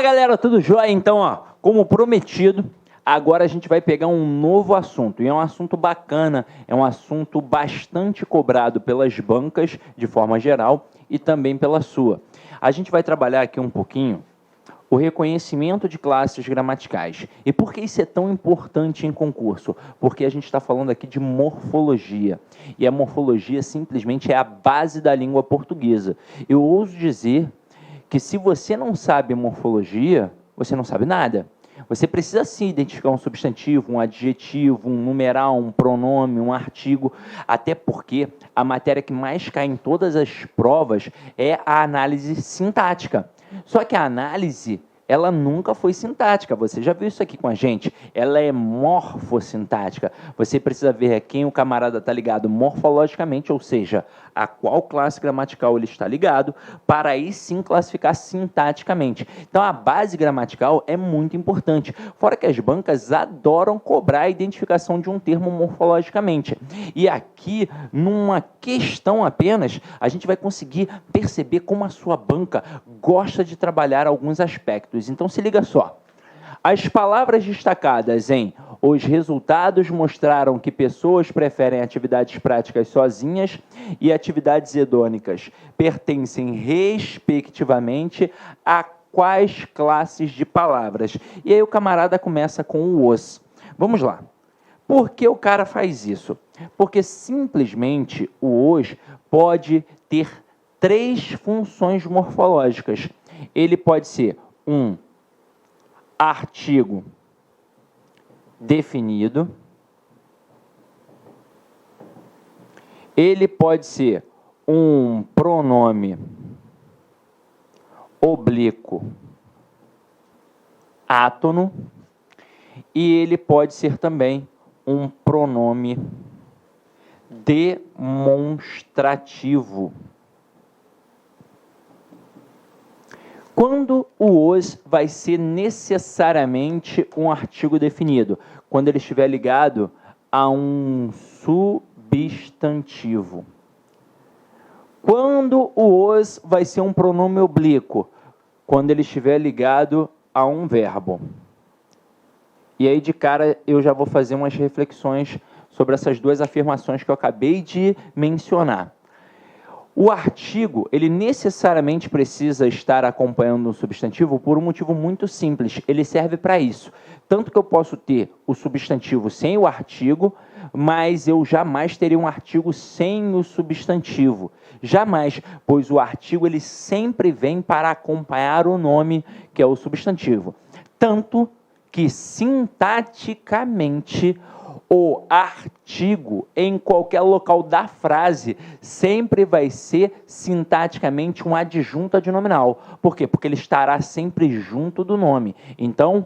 Galera, tudo jóia? Então, como prometido, agora a gente vai pegar um novo assunto, e é um assunto bacana, é um assunto bastante cobrado pelas bancas, de forma geral, e também pela sua. A gente vai trabalhar aqui um pouquinho o reconhecimento de classes gramaticais. E por que isso é tão importante em concurso? Porque a gente está falando aqui de morfologia, e a morfologia simplesmente é a base da língua portuguesa. Eu ouso dizer que se você não sabe morfologia, você não sabe nada. Você precisa sim identificar um substantivo, um adjetivo, um numeral, um pronome, um artigo, até porque a matéria que mais cai em todas as provas é a análise sintática. Só que a análise, ela nunca foi sintática. Você já viu isso aqui com a gente? Ela é morfossintática. Você precisa ver a quem o camarada está ligado morfologicamente, ou seja, a qual classe gramatical ele está ligado, para aí sim classificar sintaticamente. Então, a base gramatical é muito importante. Fora que as bancas adoram cobrar a identificação de um termo morfologicamente. E aqui, numa questão apenas, a gente vai conseguir perceber como a sua banca gosta de trabalhar alguns aspectos. Então, se liga só. As palavras destacadas em os resultados mostraram que pessoas preferem atividades práticas sozinhas e atividades hedônicas pertencem, respectivamente, a quais classes de palavras? E aí o camarada começa com o os. Vamos lá. Por que o cara faz isso? Porque simplesmente o os pode ter três funções morfológicas. Ele pode ser um artigo definido, ele pode ser um pronome oblíquo átono e ele pode ser também um pronome demonstrativo. Quando o os vai ser necessariamente um artigo definido? Quando ele estiver ligado a um substantivo. Quando o os vai ser um pronome oblíquo? Quando ele estiver ligado a um verbo. E aí, de cara, eu já vou fazer umas reflexões sobre essas duas afirmações que eu acabei de mencionar. O artigo, ele necessariamente precisa estar acompanhando um substantivo por um motivo muito simples. Ele serve para isso. Tanto que eu posso ter o substantivo sem o artigo, mas eu jamais teria um artigo sem o substantivo. Jamais, pois o artigo ele sempre vem para acompanhar o nome, que é o substantivo. Tanto que, sintaticamente, o artigo, em qualquer local da frase, sempre vai ser sintaticamente um adjunto adnominal. Por quê? Porque ele estará sempre junto do nome. Então,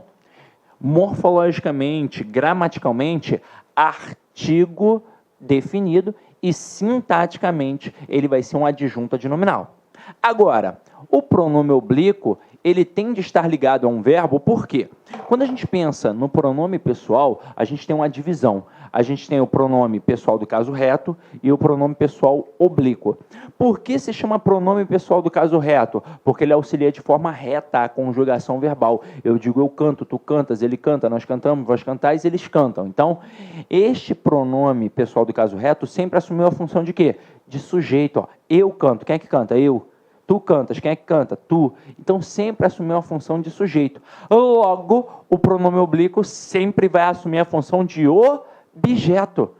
morfologicamente, gramaticalmente, artigo definido e sintaticamente ele vai ser um adjunto adnominal. Agora, o pronome oblíquo, ele tem de estar ligado a um verbo, por quê? Quando a gente pensa no pronome pessoal, a gente tem uma divisão. A gente tem o pronome pessoal do caso reto e o pronome pessoal oblíquo. Por que se chama pronome pessoal do caso reto? Porque ele auxilia de forma reta a conjugação verbal. Eu digo eu canto, tu cantas, ele canta, nós cantamos, vós cantais, eles cantam. Então, este pronome pessoal do caso reto sempre assumiu a função de quê? De sujeito. Eu canto. Quem é que canta? Eu. Tu cantas, quem é que canta? Tu. Então, sempre assumiu a função de sujeito. Logo, o pronome oblíquo sempre vai assumir a função de objeto.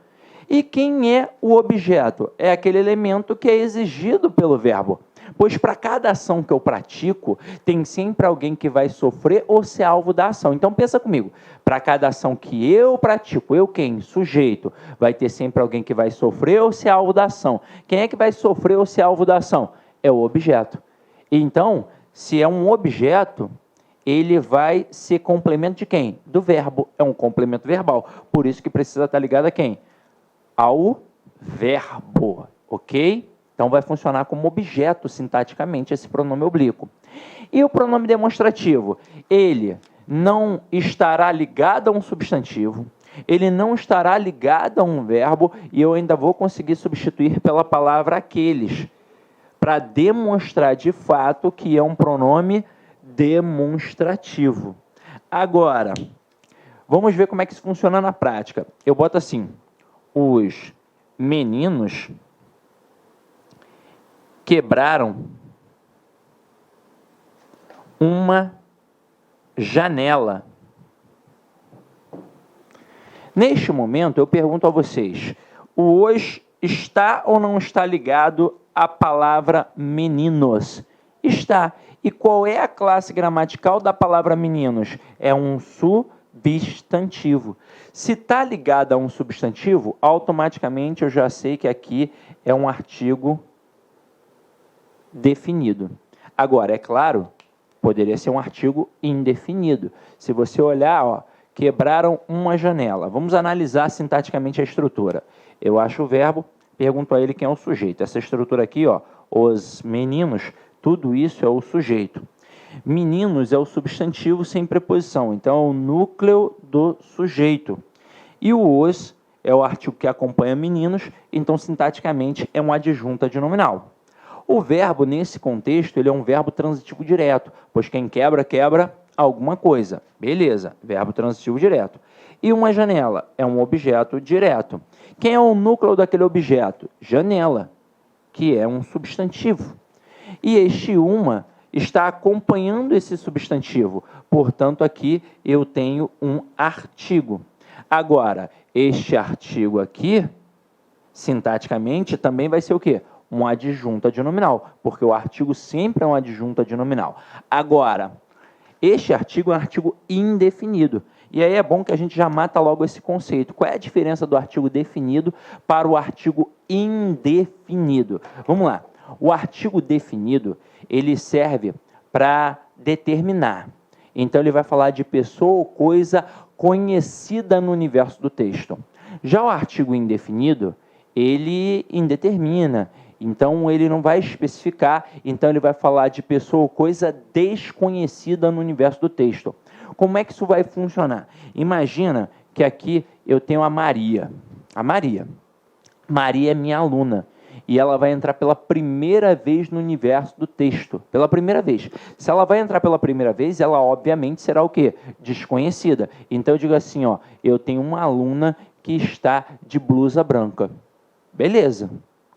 E quem é o objeto? É aquele elemento que é exigido pelo verbo. Pois para cada ação que eu pratico, tem sempre alguém que vai sofrer ou ser alvo da ação. Então, pensa comigo. Para cada ação que eu pratico, eu quem? Sujeito. Vai ter sempre alguém que vai sofrer ou ser alvo da ação. Quem é que vai sofrer ou ser alvo da ação? É o objeto. Então, se é um objeto, ele vai ser complemento de quem? Do verbo. É um complemento verbal. Por isso que precisa estar ligado a quem? Ao verbo. Ok? Então, vai funcionar como objeto, sintaticamente, esse pronome oblíquo. E o pronome demonstrativo? Ele não estará ligado a um substantivo, ele não estará ligado a um verbo, e eu ainda vou conseguir substituir pela palavra aqueles, para demonstrar de fato que é um pronome demonstrativo. Agora, vamos ver como é que isso funciona na prática. Eu boto assim, os meninos quebraram uma janela. Neste momento, eu pergunto a vocês, o os está ou não está ligado à palavra meninos? Está. E qual é a classe gramatical da palavra meninos? É um substantivo. Se está ligado a um substantivo, automaticamente eu já sei que aqui é um artigo definido. Agora, é claro, poderia ser um artigo indefinido. Se você olhar, ó, quebraram uma janela. Vamos analisar sintaticamente a estrutura. Eu acho o verbo, pergunto a ele quem é o sujeito. Essa estrutura aqui, ó, os meninos, tudo isso é o sujeito. Meninos é o substantivo sem preposição, então é o núcleo do sujeito. E o os é o artigo que acompanha meninos, então sintaticamente é um adjunto adnominal. O verbo, nesse contexto, ele é um verbo transitivo direto, pois quem quebra, quebra alguma coisa. Beleza, verbo transitivo direto. E uma janela é um objeto direto. Quem é o núcleo daquele objeto? Janela, que é um substantivo. E este uma está acompanhando esse substantivo. Portanto, aqui eu tenho um artigo. Agora, este artigo aqui, sintaticamente, também vai ser o quê? Um adjunto adnominal, porque o artigo sempre é um adjunto adnominal. Agora, este artigo é um artigo indefinido. E aí é bom que a gente já mata logo esse conceito. Qual é a diferença do artigo definido para o artigo indefinido? Vamos lá. O artigo definido, ele serve para determinar. Então, ele vai falar de pessoa ou coisa conhecida no universo do texto. Já o artigo indefinido, ele indetermina. Então, ele não vai especificar. Então, ele vai falar de pessoa ou coisa desconhecida no universo do texto. Como é que isso vai funcionar? Imagina que aqui eu tenho a Maria. A Maria. Maria é minha aluna. E ela vai entrar pela primeira vez no universo do texto. Pela primeira vez. Se ela vai entrar pela primeira vez, ela obviamente será o quê? Desconhecida. Então eu digo assim, ó, eu tenho uma aluna que está de blusa branca. Beleza.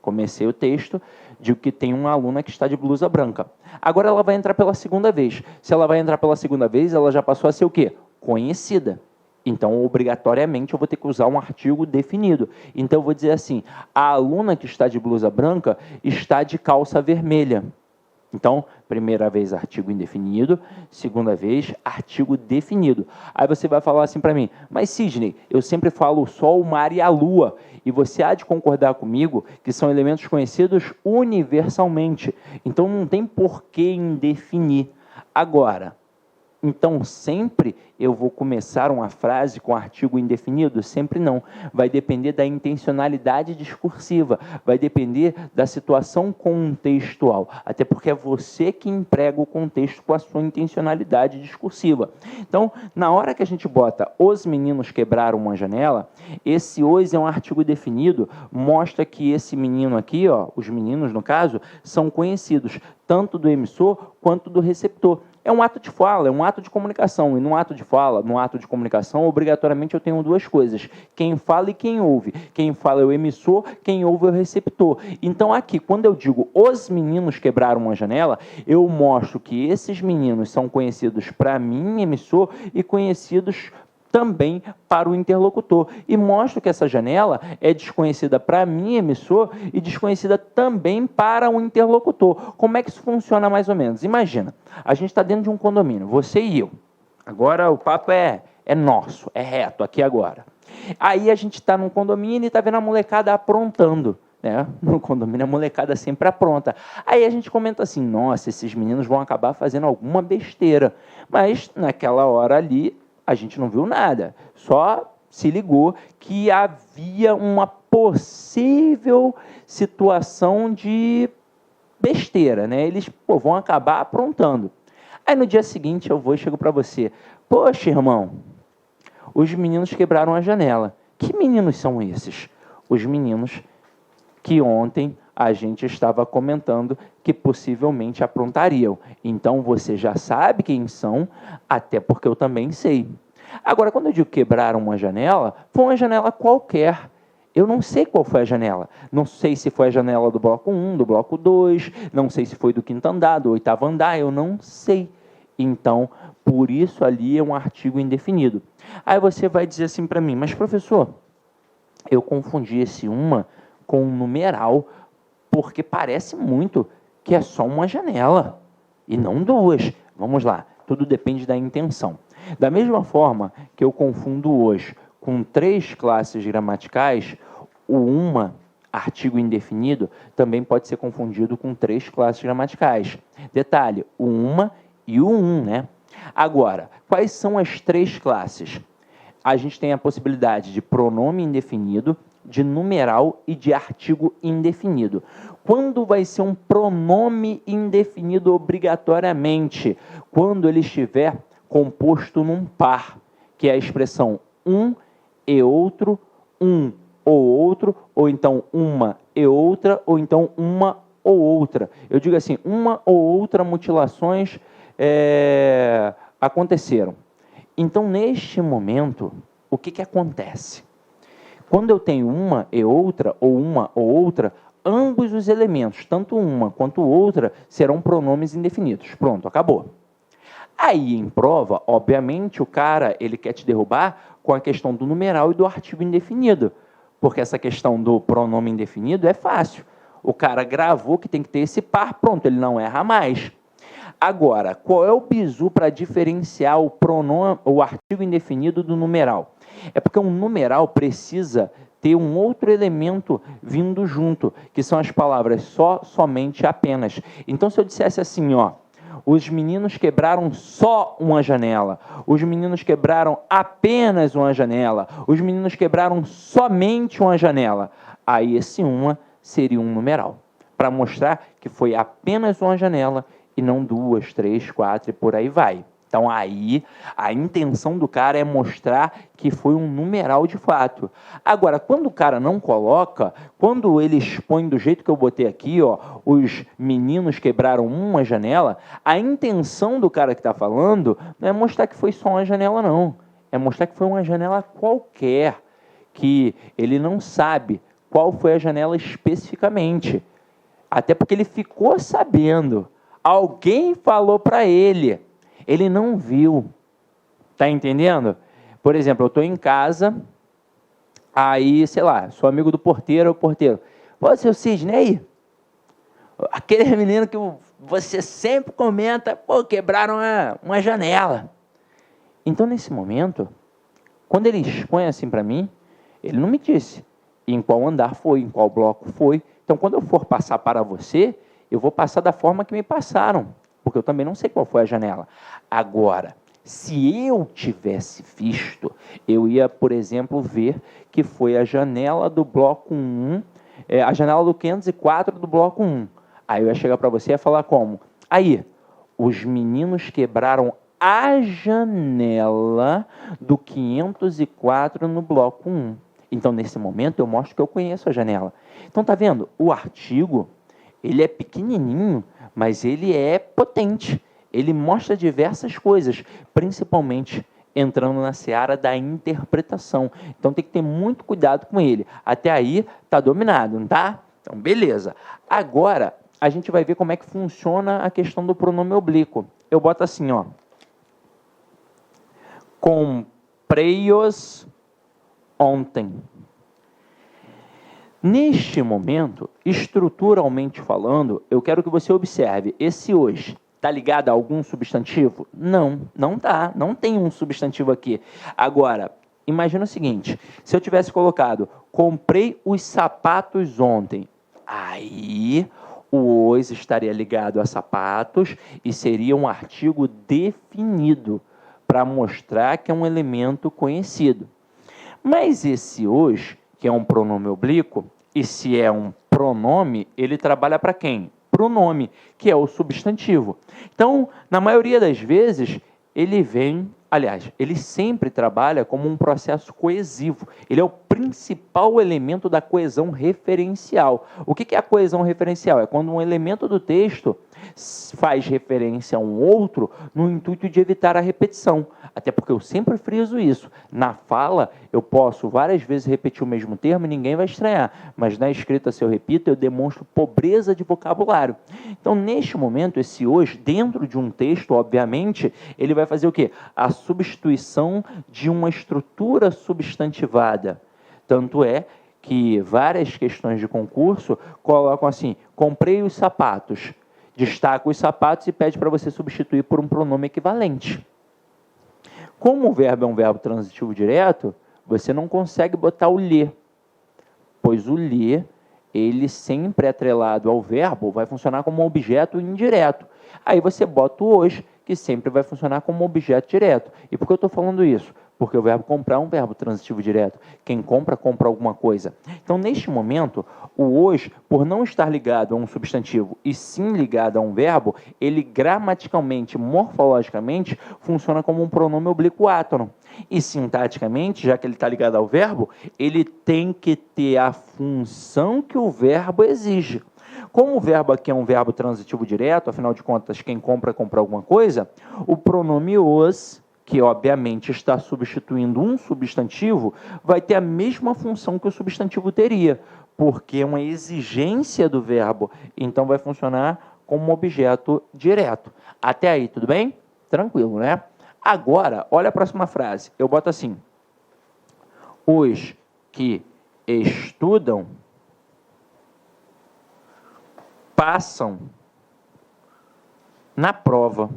Comecei o texto, digo que tem uma aluna que está de blusa branca. Agora ela vai entrar pela segunda vez. Se ela vai entrar pela segunda vez, ela já passou a ser o quê? Conhecida. Então, obrigatoriamente, eu vou ter que usar um artigo definido. Então, eu vou dizer assim, a aluna que está de blusa branca está de calça vermelha. Então, primeira vez, artigo indefinido. Segunda vez, artigo definido. Aí você vai falar assim para mim, mas Sidney, eu sempre falo o sol, o mar e a lua. E você há de concordar comigo que são elementos conhecidos universalmente. Então, não tem por que indefinir. Agora, então, sempre eu vou começar uma frase com artigo indefinido? Sempre não. Vai depender da intencionalidade discursiva, vai depender da situação contextual, até porque é você que emprega o contexto com a sua intencionalidade discursiva. Então, na hora que a gente bota os meninos quebraram uma janela, esse os é um artigo definido, mostra que esse menino aqui, ó, os meninos no caso, são conhecidos, tanto do emissor quanto do receptor. É um ato de fala, é um ato de comunicação. E num ato de fala, num ato de comunicação, obrigatoriamente eu tenho duas coisas. Quem fala e quem ouve. Quem fala é o emissor, quem ouve é o receptor. Então aqui, quando eu digo os meninos quebraram uma janela, eu mostro que esses meninos são conhecidos para mim, emissor, e conhecidos também para o interlocutor. E mostro que essa janela é desconhecida para mim, emissor, e desconhecida também para o interlocutor. Como é que isso funciona mais ou menos? Imagina, a gente está dentro de um condomínio, você e eu. Agora o papo é nosso, é reto, aqui agora. Aí a gente está num condomínio e está vendo a molecada aprontando. Né? No condomínio a molecada sempre apronta. Aí a gente comenta assim, nossa, esses meninos vão acabar fazendo alguma besteira. Mas naquela hora ali, a gente não viu nada, só se ligou que havia uma possível situação de besteira, né? Eles vão acabar aprontando. Aí no dia seguinte eu vou e chego para você, poxa, irmão, os meninos quebraram a janela. Que meninos são esses? Os meninos que ontem a gente estava comentando que possivelmente aprontariam. Então, você já sabe quem são, até porque eu também sei. Agora, quando eu digo quebraram uma janela, foi uma janela qualquer. Eu não sei qual foi a janela. Não sei se foi a janela do bloco 1, do bloco 2, não sei se foi do quinto andar, do oitavo andar, eu não sei. Então, por isso ali é um artigo indefinido. Aí você vai dizer assim para mim, mas professor, eu confundi esse uma com um numeral, porque parece muito que é só uma janela e não duas. Vamos lá, tudo depende da intenção. Da mesma forma que eu confundo hoje com 3 classes gramaticais, o uma, artigo indefinido, também pode ser confundido com 3 classes gramaticais. Detalhe, o uma e o né? Agora, quais são as 3 classes? A gente tem a possibilidade de pronome indefinido, de numeral e de artigo indefinido. Quando vai ser um pronome indefinido obrigatoriamente? Quando ele estiver composto num par, que é a expressão um e outro, um ou outro, ou então uma e outra, ou então uma ou outra. Eu digo assim, uma ou outra mutilações aconteceram. Então, neste momento, o que acontece? Quando eu tenho uma e outra, ou uma ou outra, ambos os elementos, tanto uma quanto outra, serão pronomes indefinidos. Pronto, acabou. Aí, em prova, obviamente, o cara ele quer te derrubar com a questão do numeral e do artigo indefinido, porque essa questão do pronome indefinido é fácil. O cara gravou que tem que ter esse par, pronto, ele não erra mais. Agora, qual é o bizu para diferenciar o pronome, o artigo indefinido do numeral? É porque um numeral precisa ter um outro elemento vindo junto, que são as palavras só, somente, apenas. Então, se eu dissesse assim, ó, os meninos quebraram só uma janela, os meninos quebraram apenas uma janela, os meninos quebraram somente uma janela, aí esse uma seria um numeral, para mostrar que foi apenas uma janela e não 2, 3, 4 e por aí vai. Então, aí, a intenção do cara é mostrar que foi um numeral de fato. Agora, quando o cara não coloca, quando ele expõe do jeito que eu botei aqui, ó, os meninos quebraram uma janela, a intenção do cara que está falando não é mostrar que foi só uma janela, não. É mostrar que foi uma janela qualquer, que ele não sabe qual foi a janela especificamente. Até porque ele ficou sabendo. Alguém falou para ele. Ele não viu. Tá entendendo? Por exemplo, eu estou em casa, aí, sei lá, sou amigo do porteiro, o porteiro. Pô, seu Sidney, aquele menino que você sempre comenta, pô, quebraram uma janela. Então, nesse momento, quando ele expõe assim para mim, ele não me disse em qual andar foi, em qual bloco foi. Então, quando eu for passar para você, eu vou passar da forma que me passaram, porque eu também não sei qual foi a janela. Agora, se eu tivesse visto, eu ia, por exemplo, ver que foi a janela do bloco 1, a janela do 504 do bloco 1. Aí eu ia chegar para você e ia falar como? Aí, os meninos quebraram a janela do 504 no bloco 1. Então, nesse momento, eu mostro que eu conheço a janela. Então, tá vendo? O artigo, ele é pequenininho, mas ele é potente. Ele mostra diversas coisas, principalmente entrando na seara da interpretação. Então, tem que ter muito cuidado com ele. Até aí, tá dominado, não tá? Então, beleza. Agora, a gente vai ver como é que funciona a questão do pronome oblíquo. Eu boto assim, ó. Comprei-os ontem. Neste momento, estruturalmente falando, eu quero que você observe, esse hoje está ligado a algum substantivo? Não, não está, não tem um substantivo aqui. Agora, imagina o seguinte, se eu tivesse colocado, comprei os sapatos ontem, aí o os estaria ligado a sapatos e seria um artigo definido para mostrar que é um elemento conhecido. Mas esse os, que é um pronome oblíquo, e se é um pronome, ele trabalha para quem? Para o nome, que é o substantivo. Então, na maioria das vezes, ele vem aliás, ele sempre trabalha como um processo coesivo. Ele é o principal elemento da coesão referencial. O que é a coesão referencial? É quando um elemento do texto faz referência a um outro no intuito de evitar a repetição. Até porque eu sempre friso isso. Na fala, eu posso várias vezes repetir o mesmo termo e ninguém vai estranhar. Mas na escrita, se eu repito, eu demonstro pobreza de vocabulário. Então, neste momento, esse hoje, dentro de um texto, obviamente, ele vai fazer o quê? A substituição de uma estrutura substantivada. Tanto é que várias questões de concurso colocam assim: comprei os sapatos. Destaca os sapatos e pede para você substituir por um pronome equivalente. Como o verbo é um verbo transitivo direto, você não consegue botar o ler, pois o ler, ele sempre atrelado ao verbo, vai funcionar como um objeto indireto. Aí você bota o hoje, que sempre vai funcionar como objeto direto. E por que eu estou falando isso? Porque o verbo comprar é um verbo transitivo direto. Quem compra, compra alguma coisa. Então, neste momento, o hoje, por não estar ligado a um substantivo e sim ligado a um verbo, ele gramaticalmente, morfologicamente, funciona como um pronome oblíquo átono. E sintaticamente, já que ele está ligado ao verbo, ele tem que ter a função que o verbo exige. Como o verbo aqui é um verbo transitivo direto, afinal de contas, quem compra, compra alguma coisa, o pronome os, que obviamente está substituindo um substantivo, vai ter a mesma função que o substantivo teria, porque é uma exigência do verbo, então vai funcionar como um objeto direto. Até aí, tudo bem? Tranquilo, né? Agora, olha a próxima frase. Eu boto assim: os que estudam passam na prova.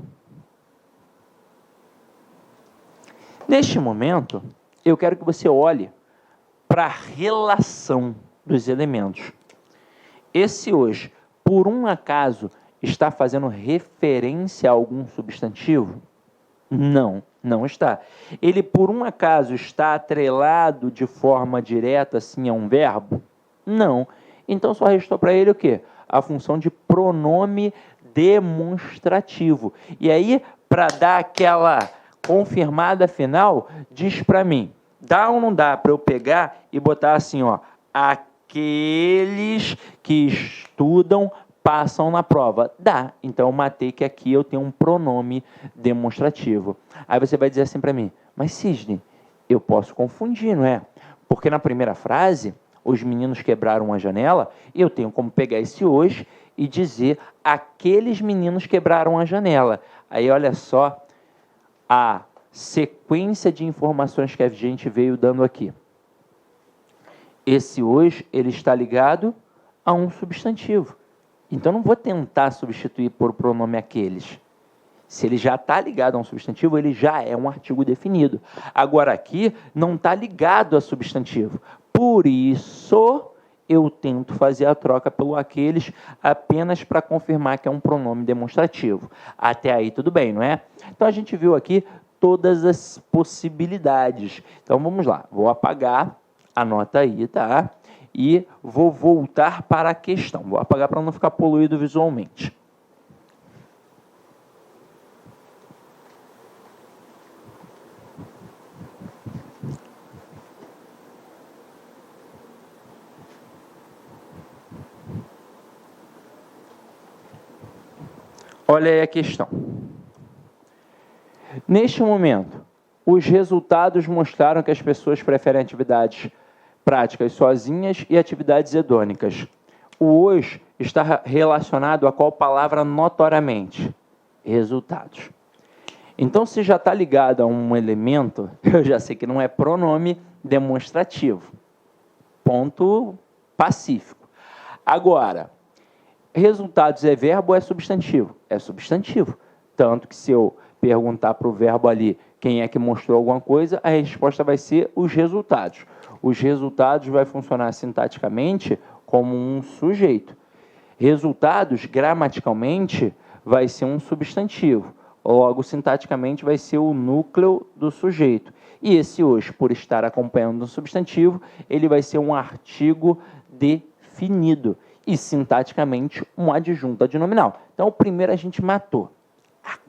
Neste momento, eu quero que você olhe para a relação dos elementos. Esse hoje, por um acaso, está fazendo referência a algum substantivo? Não, não está. Ele, por um acaso, está atrelado de forma direta, assim, a um verbo? Não. Então, só restou para ele o quê? A função de pronome demonstrativo. E aí, para dar aquela confirmada final, diz para mim, dá ou não dá para eu pegar e botar assim, ó, aqueles que estudam passam na prova. Dá. Então, eu matei que aqui eu tenho um pronome demonstrativo. Aí você vai dizer assim para mim, mas Sidney, eu posso confundir, não é? Porque na primeira frase, os meninos quebraram a janela, e eu tenho como pegar esse hoje e dizer, aqueles meninos quebraram a janela. Aí, olha só a sequência de informações que a gente veio dando aqui. Esse hoje, ele está ligado a um substantivo. Então, não vou tentar substituir por pronome aqueles. Se ele já está ligado a um substantivo, ele já é um artigo definido. Agora, aqui, não está ligado a substantivo. Por isso, eu tento fazer a troca pelo aqueles apenas para confirmar que é um pronome demonstrativo. Até aí, tudo bem, não é? Então, a gente viu aqui todas as possibilidades. Então, vamos lá. Vou apagar, anota aí, tá? E vou voltar para a questão. Vou apagar para não ficar poluído visualmente. Olha aí a questão. Neste momento, os resultados mostraram que as pessoas preferem atividades práticas sozinhas e atividades hedônicas. O hoje está relacionado a qual palavra notoriamente? Resultados. Então, se já está ligado a um elemento, eu já sei que não é pronome demonstrativo. Ponto pacífico. Agora, resultados é verbo ou é substantivo? É substantivo. Tanto que se eu perguntar para o verbo ali quem é que mostrou alguma coisa, a resposta vai ser os resultados. Os resultados vai funcionar sintaticamente como um sujeito. Resultados, gramaticalmente, vai ser um substantivo. Logo, sintaticamente, vai ser o núcleo do sujeito. E esse hoje, por estar acompanhando um substantivo, ele vai ser um artigo definido. E, sintaticamente, um adjunto adnominal. Então, o primeiro a gente matou.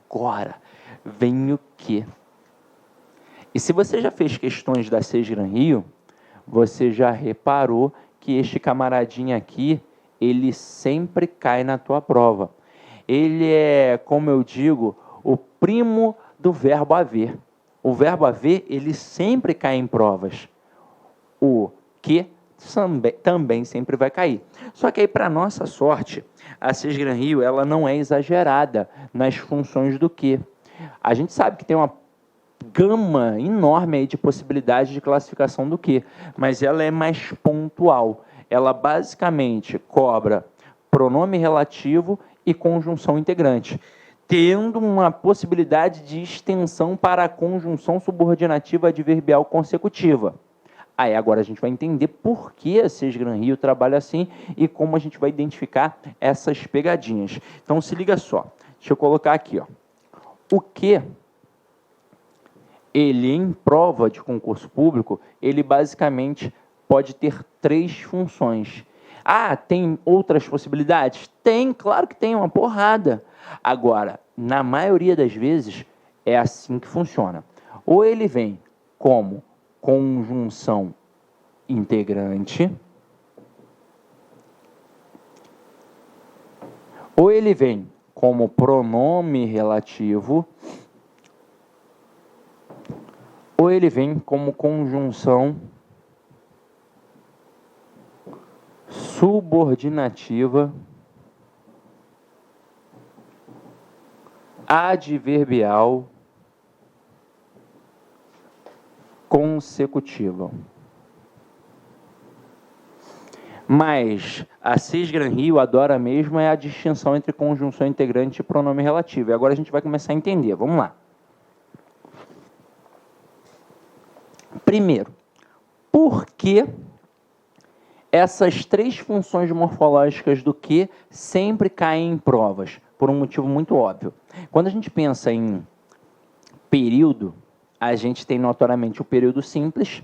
Agora, vem o quê? E se você já fez questões da Sesgran Rio, você já reparou que este camaradinho aqui, ele sempre cai na tua prova. Ele é, como eu digo, o primo do verbo haver. O verbo haver, ele sempre cai em provas. O que também sempre vai cair. Só que aí, para nossa sorte, a Sesgran Rio, ela não é exagerada nas funções do que. A gente sabe que tem uma gama enorme aí de possibilidades de classificação do que, mas ela é mais pontual. Ela basicamente cobra pronome relativo e conjunção integrante, tendo uma possibilidade de extensão para a conjunção subordinativa adverbial consecutiva. Aí agora a gente vai entender por que a Sesgran Rio trabalha assim e como a gente vai identificar essas pegadinhas. Então se liga só, deixa eu colocar aqui, ó. O que ele, em prova de concurso público, ele basicamente pode ter 3 funções. Ah, tem outras possibilidades? Tem, claro que tem, uma porrada. Agora, na maioria das vezes, é assim que funciona. Ou ele vem como conjunção integrante, ou ele vem como pronome relativo, ou ele vem como conjunção subordinativa adverbial consecutiva. Mas a Sesgran Rio adora mesmo é a distinção entre conjunção integrante e pronome relativo. E agora a gente vai começar a entender. Vamos lá. Primeiro, por que essas 3 funções morfológicas do que sempre caem em provas? Por um motivo muito óbvio. Quando a gente pensa em período, a gente tem notoriamente o período simples,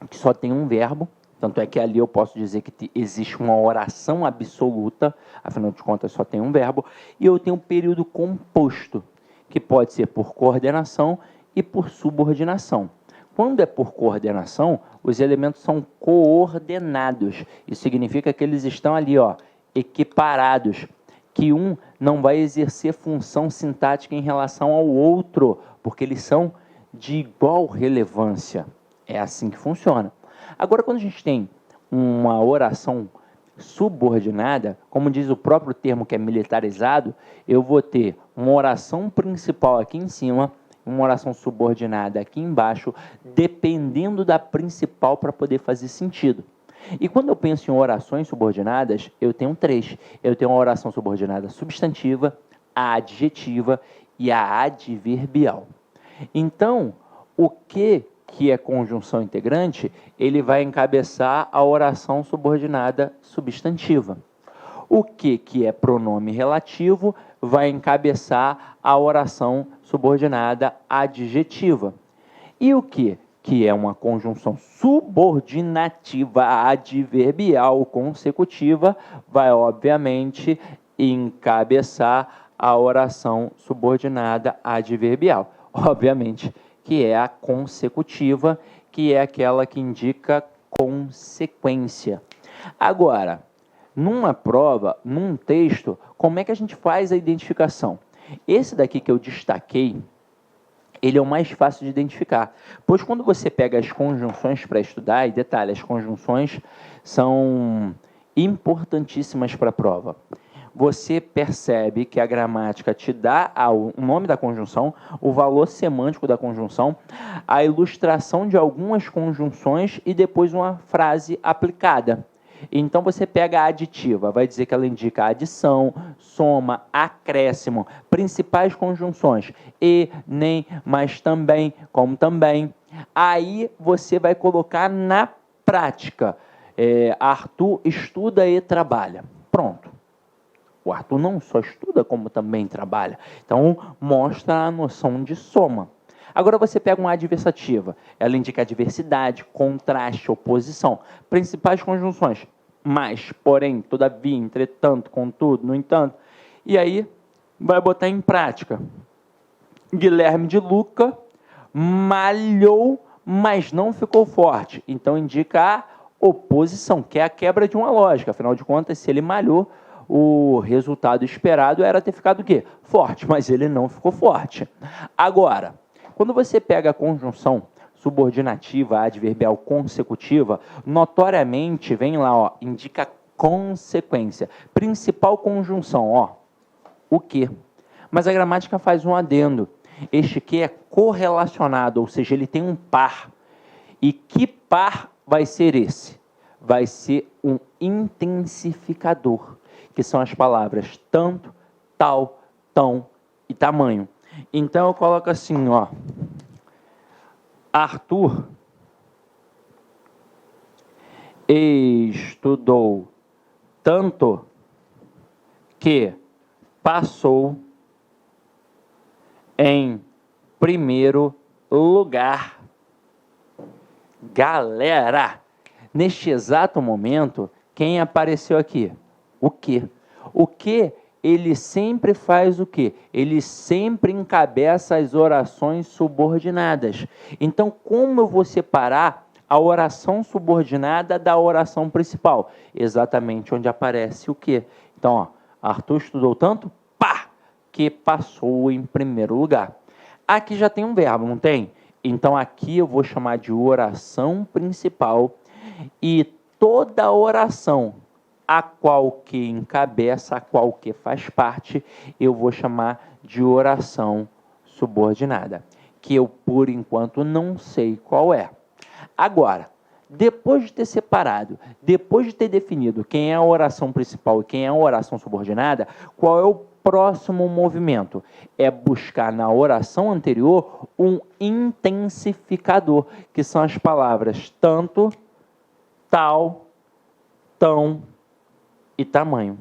que só tem um verbo. Tanto é que ali eu posso dizer que existe uma oração absoluta, afinal de contas só tem um verbo. E eu tenho um período composto, que pode ser por coordenação e por subordinação. Quando é por coordenação, os elementos são coordenados. Isso significa que eles estão ali, ó, equiparados. Que um não vai exercer função sintática em relação ao outro, porque eles são de igual relevância. É assim que funciona. Agora, quando a gente tem uma oração subordinada, como diz o próprio termo que é militarizado, eu vou ter uma oração principal aqui em cima, uma oração subordinada aqui embaixo, dependendo da principal para poder fazer sentido. E quando eu penso em orações subordinadas, eu tenho 3. Eu tenho a oração subordinada substantiva, a adjetiva e a adverbial. Então, o que é conjunção integrante, ele vai encabeçar a oração subordinada substantiva. O que é pronome relativo vai encabeçar a oração subordinada adjetiva. E o que é uma conjunção subordinativa adverbial consecutiva, vai, obviamente, encabeçar a oração subordinada adverbial. Obviamente, que é a consecutiva, que é aquela que indica consequência. Agora, numa prova, num texto, como é que a gente faz a identificação? Esse daqui que eu destaquei, ele é o mais fácil de identificar, pois quando você pega as conjunções para estudar, e detalhe, as conjunções são importantíssimas para a prova. Você percebe que a gramática te dá o nome da conjunção, o valor semântico da conjunção, a ilustração de algumas conjunções e depois uma frase aplicada. Então você pega a aditiva, vai dizer que ela indica adição, soma, acréscimo, principais conjunções, e, nem, mas também, como também. Aí você vai colocar na prática, Arthur estuda e trabalha. Pronto. O Arthur não só estuda, como também trabalha. Então, mostra a noção de soma. Agora você pega uma adversativa. Ela indica diversidade, contraste, oposição. Principais conjunções. Mas, porém, todavia, entretanto, contudo, no entanto. E aí, vai botar em prática. Guilherme de Luca malhou, mas não ficou forte. Então indica a oposição, que é a quebra de uma lógica. Afinal de contas, se ele malhou, o resultado esperado era ter ficado o quê? Forte, mas ele não ficou forte. Agora, quando você pega a conjunção subordinativa adverbial consecutiva, notoriamente vem lá, ó, indica consequência. Principal conjunção, ó, o que? Mas a gramática faz um adendo. Este que é correlacionado, ou seja, ele tem um par. E que par vai ser esse? Vai ser um intensificador, que são as palavras tanto, tal, tão e tamanho. Então eu coloco assim, ó. Arthur estudou tanto que passou em primeiro lugar. Galera, neste exato momento, quem apareceu aqui? O que? O que ele sempre faz o quê? Ele sempre encabeça as orações subordinadas. Então, como eu vou separar a oração subordinada da oração principal? Exatamente onde aparece o quê? Então, ó, Arthur estudou tanto, pá, que passou em primeiro lugar. Aqui já tem um verbo, não tem? Então, aqui eu vou chamar de oração principal e toda oração a qual que encabeça, a qual que faz parte, eu vou chamar de oração subordinada, que eu, por enquanto, não sei qual é. Agora, depois de ter separado, depois de ter definido quem é a oração principal e quem é a oração subordinada, qual é o próximo movimento? É buscar na oração anterior um intensificador, que são as palavras tanto, tal, tão e tamanho.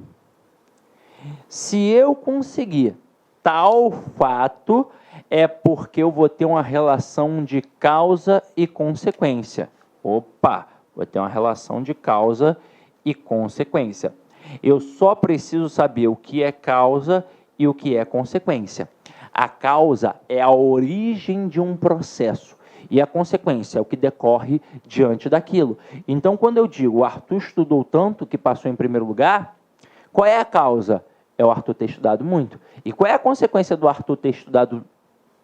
Se eu conseguir tal fato, é porque eu vou ter uma relação de causa e consequência. Opa, vou ter uma relação de causa e consequência. Eu só preciso saber o que é causa e o que é consequência. A causa é a origem de um processo e a consequência é o que decorre diante daquilo. Então, quando eu digo Arthur estudou tanto que passou em primeiro lugar, qual é a causa? É o Arthur ter estudado muito. E qual é a consequência do Arthur ter estudado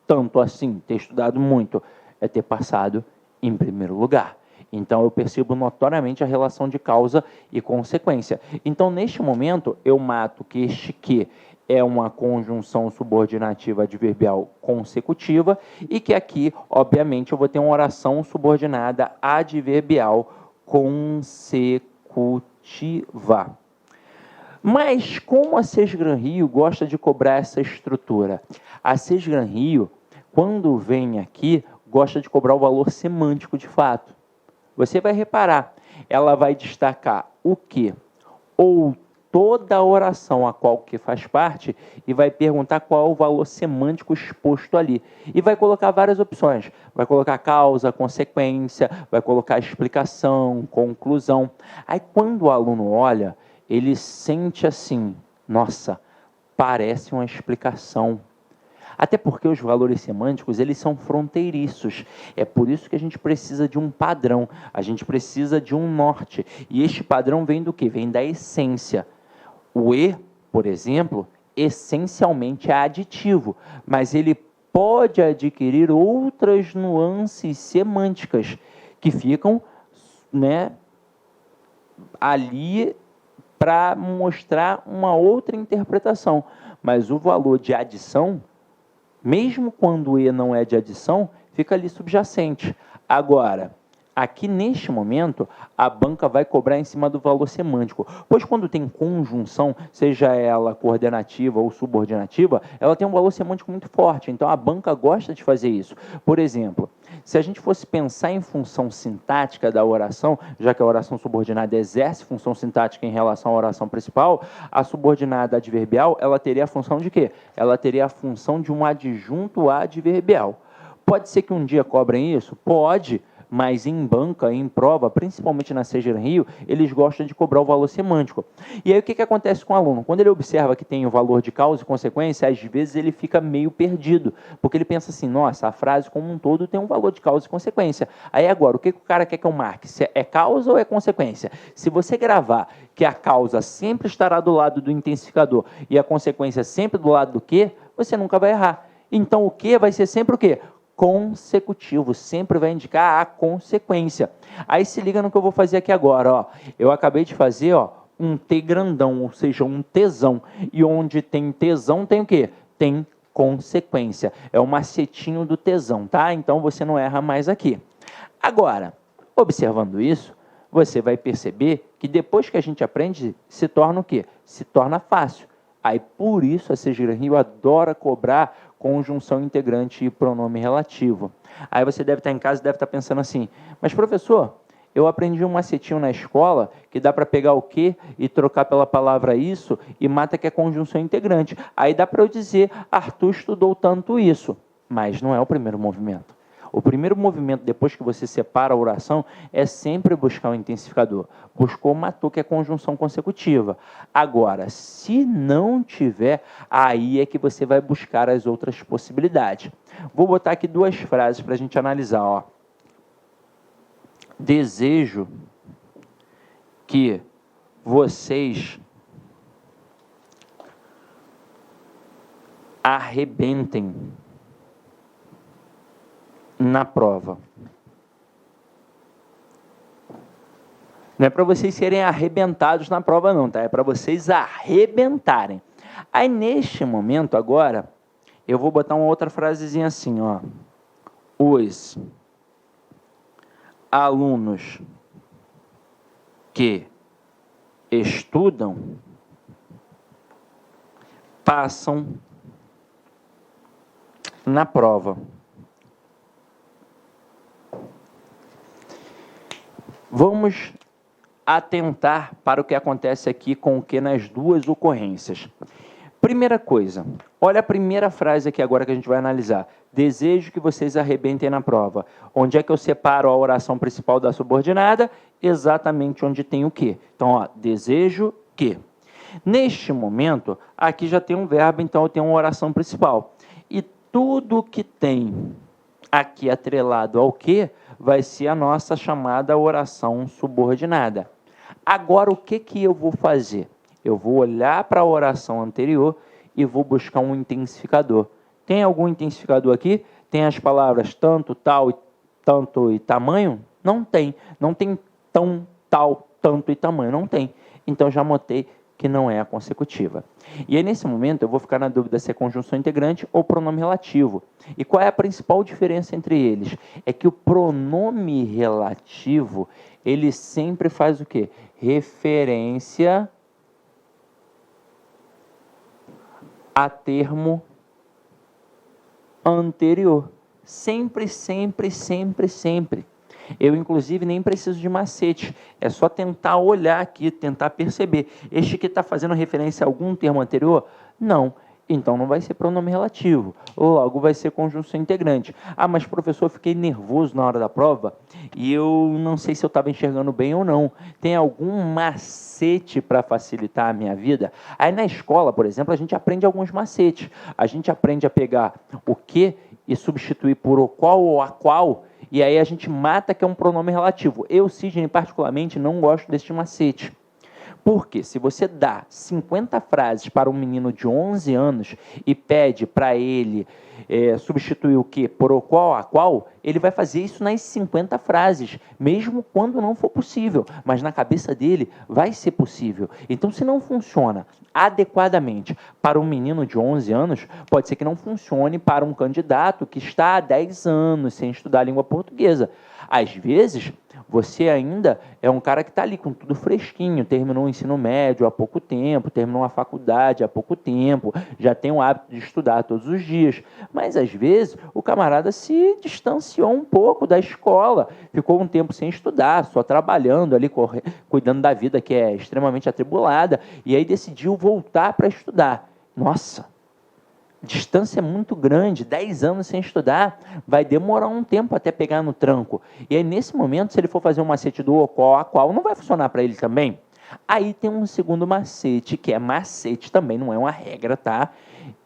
tanto assim, ter estudado muito? É ter passado em primeiro lugar. Então, eu percebo notoriamente a relação de causa e consequência. Então, neste momento, eu mato que este que é uma conjunção subordinativa adverbial consecutiva e que aqui, obviamente, eu vou ter uma oração subordinada adverbial consecutiva. Mas como a Sesgran-Rio gosta de cobrar essa estrutura? A Sesgran-Rio, quando vem aqui, gosta de cobrar o valor semântico de fato. Você vai reparar, ela vai destacar o que ou toda a oração a qual que faz parte e vai perguntar qual é o valor semântico exposto ali. E vai colocar várias opções. Vai colocar causa, consequência, vai colocar explicação, conclusão. Aí quando o aluno olha, ele sente assim, nossa, parece uma explicação. Até porque os valores semânticos, eles são fronteiriços. É por isso que a gente precisa de um padrão, a gente precisa de um norte. E este padrão vem do quê? Vem da essência. O E, por exemplo, essencialmente é aditivo, mas ele pode adquirir outras nuances semânticas que ficam, né, ali para mostrar uma outra interpretação. Mas o valor de adição, mesmo quando o E não é de adição, fica ali subjacente. Agora, aqui neste momento, a banca vai cobrar em cima do valor semântico, pois quando tem conjunção, seja ela coordenativa ou subordinativa, ela tem um valor semântico muito forte, então a banca gosta de fazer isso. Por exemplo, se a gente fosse pensar em função sintática da oração, já que a oração subordinada exerce função sintática em relação à oração principal, a subordinada adverbial, ela teria a função de quê? Ela teria a função de um adjunto adverbial. Pode ser que um dia cobrem isso? Pode, mas em banca, em prova, principalmente na Seja Rio, eles gostam de cobrar o valor semântico. E aí o que acontece com o aluno? Quando ele observa que tem o valor de causa e consequência, às vezes ele fica meio perdido, porque ele pensa assim, nossa, a frase como um todo tem um valor de causa e consequência. Aí agora, o que o cara quer que eu marque? Se é causa ou é consequência? Se você gravar que a causa sempre estará do lado do intensificador e a consequência sempre do lado do que, você nunca vai errar. Então o que vai ser sempre o quê? Consecutivo, sempre vai indicar a consequência. Aí se liga no que eu vou fazer aqui agora, ó. Eu acabei de fazer, ó, um T grandão, ou seja, um tesão. E onde tem tesão tem o quê? Tem consequência. É o macetinho do tesão, tá? Então você não erra mais aqui. Agora, observando isso, você vai perceber que depois que a gente aprende, se torna o quê? Se torna fácil. Aí por isso a Seja Rio adora cobrar conjunção integrante e pronome relativo. Aí você deve estar em casa e deve estar pensando assim, mas professor, eu aprendi um macetinho na escola que dá para pegar o que e trocar pela palavra isso e mata que é conjunção integrante. Aí dá para eu dizer, Arthur estudou tanto isso, mas não é o primeiro movimento. O primeiro movimento, depois que você separa a oração, é sempre buscar o intensificador. Buscou, matou, que é conjunção consecutiva. Agora, se não tiver, aí é que você vai buscar as outras possibilidades. Vou botar aqui duas frases para a gente analisar. Ó. Desejo que vocês arrebentem na prova. Não é para vocês serem arrebentados na prova não, tá? É para vocês arrebentarem. Aí, neste momento, agora, eu vou botar uma outra frasezinha assim, ó. Os alunos que estudam passam na prova. Vamos atentar para o que acontece aqui com o que nas duas ocorrências. Primeira coisa, olha a primeira frase aqui agora que a gente vai analisar. Desejo que vocês arrebentem na prova. Onde é que eu separo a oração principal da subordinada? Exatamente onde tem o que. Então, ó, desejo que. Neste momento, aqui já tem um verbo, então eu tenho uma oração principal. E tudo que tem aqui atrelado ao que vai ser a nossa chamada oração subordinada. Agora, o que eu vou fazer? Eu vou olhar para a oração anterior e vou buscar um intensificador. Tem algum intensificador aqui? Tem as palavras tanto, tal, tanto e tamanho? Não tem. Não tem tão, tal, tanto e tamanho. Não tem. Então, já anotei que não é a consecutiva. E aí, nesse momento, eu vou ficar na dúvida se é conjunção integrante ou pronome relativo. E qual é a principal diferença entre eles? É que o pronome relativo, ele sempre faz o quê? Referência a termo anterior. Sempre, sempre, sempre, sempre. Eu, inclusive, nem preciso de macete. É só tentar olhar aqui, tentar perceber. Este que está fazendo referência a algum termo anterior? Não. Então, não vai ser pronome relativo. Logo, vai ser conjunção integrante. Ah, mas, professor, eu fiquei nervoso na hora da prova e eu não sei se eu estava enxergando bem ou não. Tem algum macete para facilitar a minha vida? Aí, na escola, por exemplo, a gente aprende alguns macetes. A gente aprende a pegar o que e substituir por o qual ou a qual, e aí a gente mata que é um pronome relativo. Eu, Sidney, particularmente, não gosto deste macete. Porque se você dá 50 frases para um menino de 11 anos e pede para ele substituir o que por o qual a qual, ele vai fazer isso nas 50 frases, mesmo quando não for possível. Mas na cabeça dele vai ser possível. Então, se não funciona adequadamente para um menino de 11 anos, pode ser que não funcione para um candidato que está há 10 anos sem estudar a língua portuguesa. Às vezes, você ainda é um cara que está ali com tudo fresquinho, terminou o ensino médio há pouco tempo, terminou a faculdade há pouco tempo, já tem o hábito de estudar todos os dias. Mas, às vezes, o camarada se distanciou um pouco da escola, ficou um tempo sem estudar, só trabalhando ali, cuidando da vida que é extremamente atribulada, e aí decidiu voltar para estudar. Nossa! distância é muito grande, 10 anos sem estudar, vai demorar um tempo até pegar no tranco. E aí, nesse momento, se ele for fazer um macete do o, qual, a qual, não vai funcionar para ele também. Aí tem um segundo macete, que é macete também, não é uma regra, tá?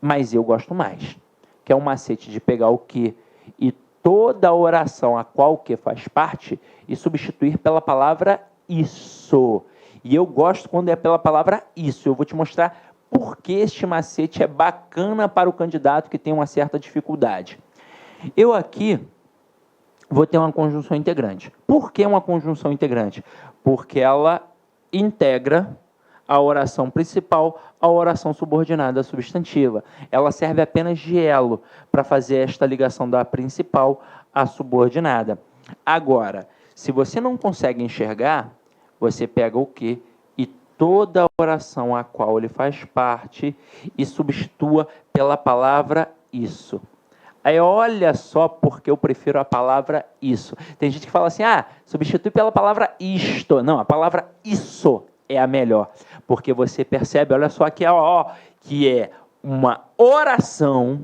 Mas eu gosto mais, que é um macete de pegar o que e toda a oração a qual o que faz parte e substituir pela palavra isso. E eu gosto quando é pela palavra isso. Eu vou te mostrar por que este macete é bacana para o candidato que tem uma certa dificuldade. Eu aqui vou ter uma conjunção integrante. Por que uma conjunção integrante? Porque ela integra a oração principal à oração subordinada substantiva. Ela serve apenas de elo para fazer esta ligação da principal à subordinada. Agora, se você não consegue enxergar, você pega o que e toda a oração a qual ele faz parte e substitua pela palavra isso. Aí olha só porque eu prefiro a palavra isso. Tem gente que fala assim, substitui pela palavra isto. Não, a palavra isso é a melhor. Porque você percebe, olha só que é uma oração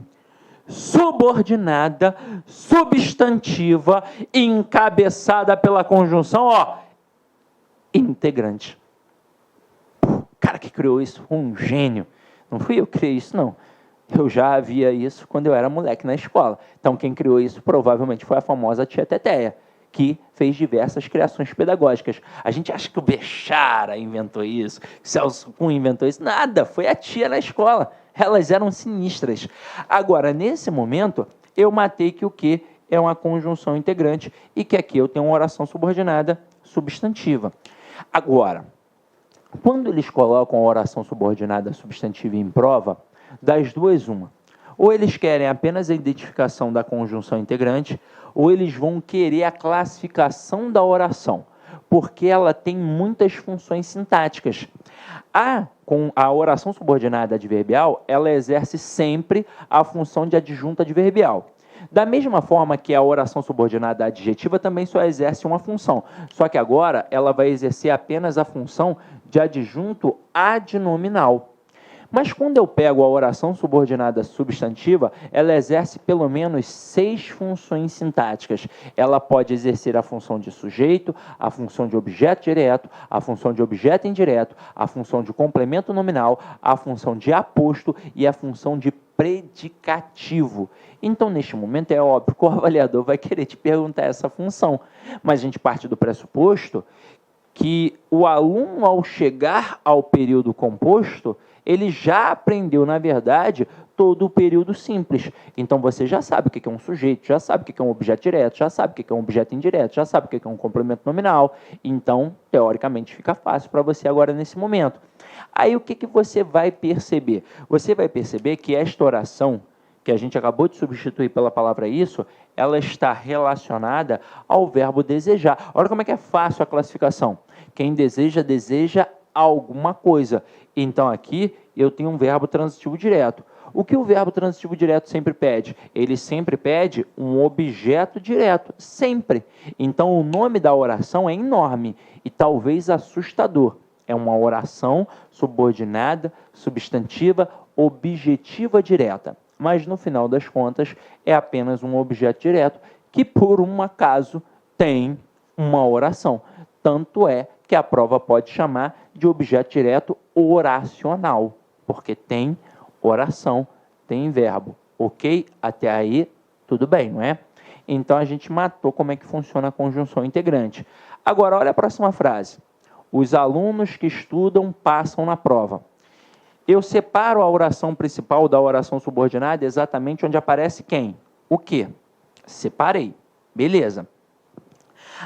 subordinada, substantiva, encabeçada pela conjunção, integrante. O cara que criou isso foi um gênio. Não fui eu que criei isso, não. Eu já havia isso quando eu era moleque na escola. Então, quem criou isso provavelmente foi a famosa tia Teteia, que fez diversas criações pedagógicas. A gente acha que o Bechara inventou isso, que Celso Kuhn inventou isso. Nada, foi a tia na escola. Elas eram sinistras. Agora, nesse momento, eu matei que o que é uma conjunção integrante e que aqui eu tenho uma oração subordinada substantiva. Agora, quando eles colocam a oração subordinada substantiva em prova, das duas, uma. Ou eles querem apenas a identificação da conjunção integrante, ou eles vão querer a classificação da oração, porque ela tem muitas funções sintáticas. Com a oração subordinada adverbial, ela exerce sempre a função de adjunta adverbial. Da mesma forma que a oração subordinada adjetiva também só exerce uma função, só que agora ela vai exercer apenas a função de adjunto adnominal. Mas quando eu pego a oração subordinada substantiva, ela exerce pelo menos 6 funções sintáticas. Ela pode exercer a função de sujeito, a função de objeto direto, a função de objeto indireto, a função de complemento nominal, a função de aposto e a função de predicativo. Então, neste momento, é óbvio que o avaliador vai querer te perguntar essa função. Mas a gente parte do pressuposto que o aluno, ao chegar ao período composto, ele já aprendeu, na verdade, todo o período simples. Então, você já sabe o que é um sujeito, já sabe o que é um objeto direto, já sabe o que é um objeto indireto, já sabe o que é um complemento nominal. Então, teoricamente, fica fácil para você agora nesse momento. Aí, o que você vai perceber? Você vai perceber que esta oração, que a gente acabou de substituir pela palavra isso, ela está relacionada ao verbo desejar. Olha como é que é fácil a classificação. Quem deseja, deseja alguma coisa. Então, aqui, eu tenho um verbo transitivo direto. O que o verbo transitivo direto sempre pede? Ele sempre pede um objeto direto, sempre. Então, o nome da oração é enorme e talvez assustador. É uma oração subordinada, substantiva, objetiva direta. Mas, no final das contas, é apenas um objeto direto que, por um acaso, tem uma oração. Tanto é que a prova pode chamar de objeto direto oracional, porque tem oração, tem verbo. Ok? Até aí, tudo bem, não é? Então, a gente matou como é que funciona a conjunção integrante. Agora, olha a próxima frase. Os alunos que estudam passam na prova. Eu separo a oração principal da oração subordinada exatamente onde aparece quem? O quê? Separei. Beleza.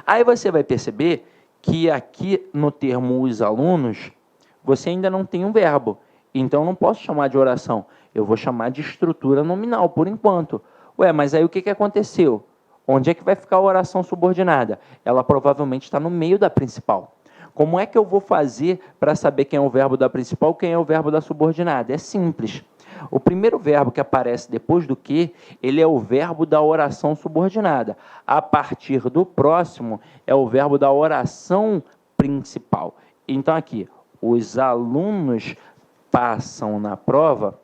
Aí você vai perceber que aqui no termo os alunos, você ainda não tem um verbo. Então, eu não posso chamar de oração. Eu vou chamar de estrutura nominal, por enquanto. Mas aí o que aconteceu? Onde é que vai ficar a oração subordinada? Ela provavelmente está no meio da principal. Como é que eu vou fazer para saber quem é o verbo da principal e quem é o verbo da subordinada? É simples. O primeiro verbo que aparece depois do que, ele é o verbo da oração subordinada. A partir do próximo, é o verbo da oração principal. Então, aqui, os alunos passam na prova,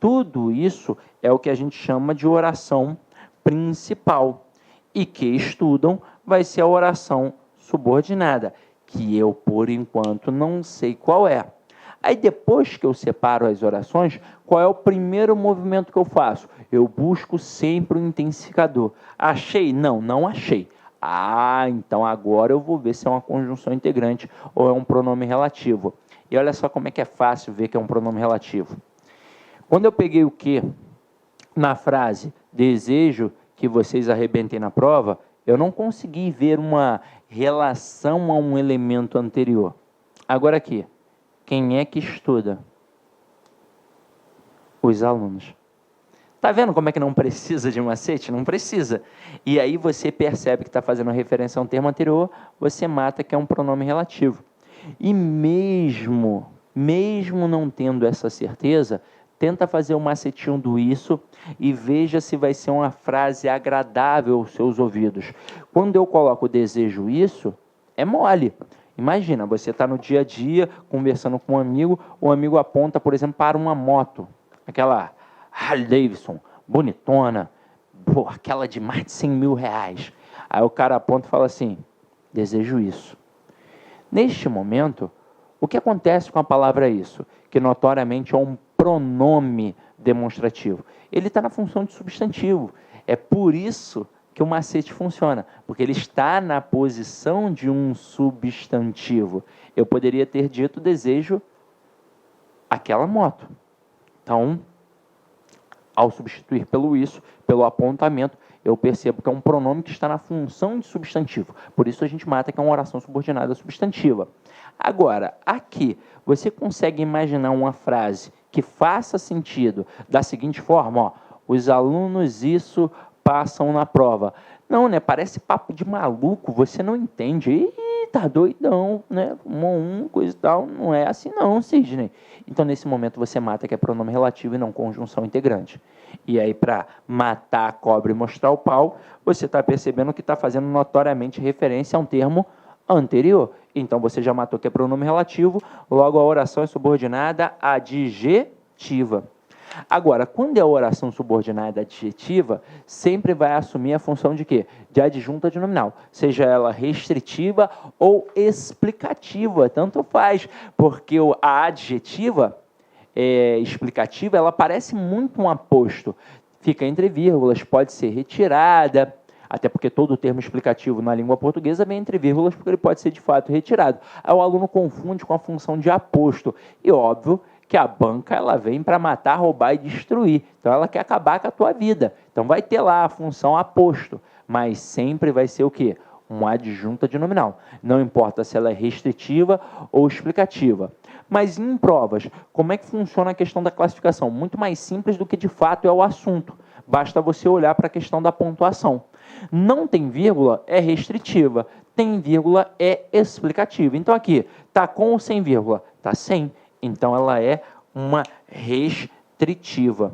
Tudo isso é o que a gente chama de oração principal. E que estudam vai ser a oração subordinada, que eu, por enquanto, não sei qual é. Aí, depois que eu separo as orações, qual é o primeiro movimento que eu faço? Eu busco sempre um intensificador. Achei? Não, não achei. Ah, então agora eu vou ver se é uma conjunção integrante ou é um pronome relativo. E olha só como é que é fácil ver que é um pronome relativo. Quando eu peguei o que na frase desejo que vocês arrebentem na prova, eu não consegui ver uma relação a um elemento anterior. Agora aqui, quem é que estuda? Os alunos. Tá vendo como é que não precisa de macete? Não precisa. E aí você percebe que está fazendo referência a um termo anterior, você mata que é um pronome relativo. E mesmo não tendo essa certeza, tenta fazer um macetinho do isso e veja se vai ser uma frase agradável aos seus ouvidos. Quando eu coloco desejo isso, é mole. Imagina, você está no dia a dia, conversando com um amigo, o amigo aponta, por exemplo, para uma moto, aquela Harley Davidson, bonitona, pô, aquela de mais de 100 mil reais. Aí o cara aponta e fala assim, desejo isso. Neste momento, o que acontece com a palavra isso? Que notoriamente é um pronome demonstrativo. Ele está na função de substantivo. É por isso que o macete funciona, porque ele está na posição de um substantivo. Eu poderia ter dito desejo aquela moto. Então, ao substituir pelo isso, pelo apontamento, eu percebo que é um pronome que está na função de substantivo. Por isso a gente mata que é uma oração subordinada substantiva. Agora, aqui, você consegue imaginar uma frase que faça sentido da seguinte forma, ó, os alunos isso passam na prova. Não, né? Parece papo de maluco, você não entende. Ih, tá doidão, né? Coisa e tal. Não é assim não, Sidney. Então, nesse momento, você mata que é pronome relativo e não conjunção integrante. E aí, para matar a cobra e mostrar o pau, você está percebendo que está fazendo notoriamente referência a um termo anterior. Então, você já matou que é pronome relativo, logo a oração é subordinada adjetiva. Agora, quando é a oração subordinada adjetiva, sempre vai assumir a função de quê? De adjunta de nominal, seja ela restritiva ou explicativa, tanto faz, porque a adjetiva explicativa, ela parece muito um aposto, fica entre vírgulas, pode ser retirada, até porque todo termo explicativo na língua portuguesa vem entre vírgulas, porque ele pode ser de fato retirado. Aí o aluno confunde com a função de aposto, e óbvio que a banca ela vem para matar, roubar e destruir. Então ela quer acabar com a tua vida. Então vai ter lá a função aposto, mas sempre vai ser o quê? Uma adjunta de nominal. Não importa se ela é restritiva ou explicativa. Mas em provas, como é que funciona a questão da classificação? Muito mais simples do que de fato é o assunto. Basta você olhar para a questão da pontuação. Não tem vírgula, é restritiva. Tem vírgula, é explicativa. Então aqui, está com ou sem vírgula? Está sem. Então, ela é uma restritiva.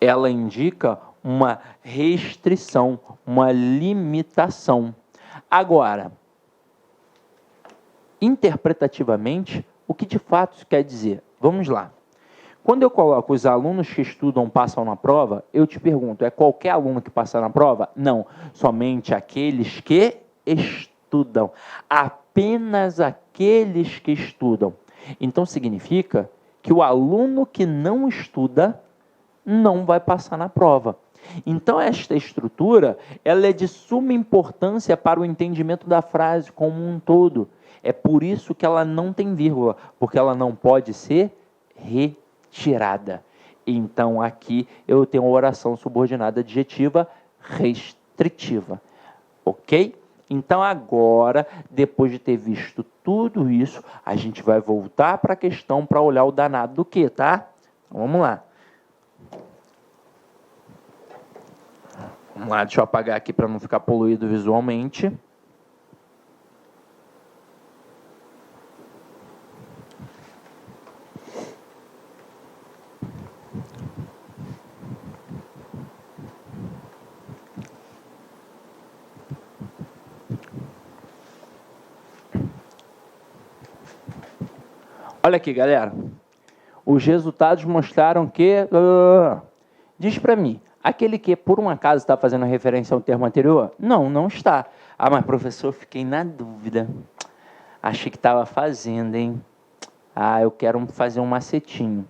Ela indica uma restrição, uma limitação. Agora, interpretativamente, o que de fato isso quer dizer? Vamos lá. Quando eu coloco os alunos que estudam passam na prova, eu te pergunto, é qualquer aluno que passa na prova? Não, somente aqueles que estudam. Apenas aqueles que estudam. Então, significa que o aluno que não estuda não vai passar na prova. Então, esta estrutura ela é de suma importância para o entendimento da frase como um todo. É por isso que ela não tem vírgula, porque ela não pode ser retirada. Então, aqui eu tenho a oração subordinada adjetiva restritiva. Ok? Então, agora, depois de ter visto tudo isso, a gente vai voltar para a questão para olhar o danado do que, tá? Então, vamos lá. Vamos lá, deixa eu apagar aqui para não ficar poluído visualmente. Olha aqui, galera. Os resultados mostraram que... Diz para mim, aquele que por um acaso está fazendo referência ao termo anterior? Não, não está. Ah, mas professor, fiquei na dúvida. Achei que estava fazendo, hein? Ah, eu quero fazer um macetinho.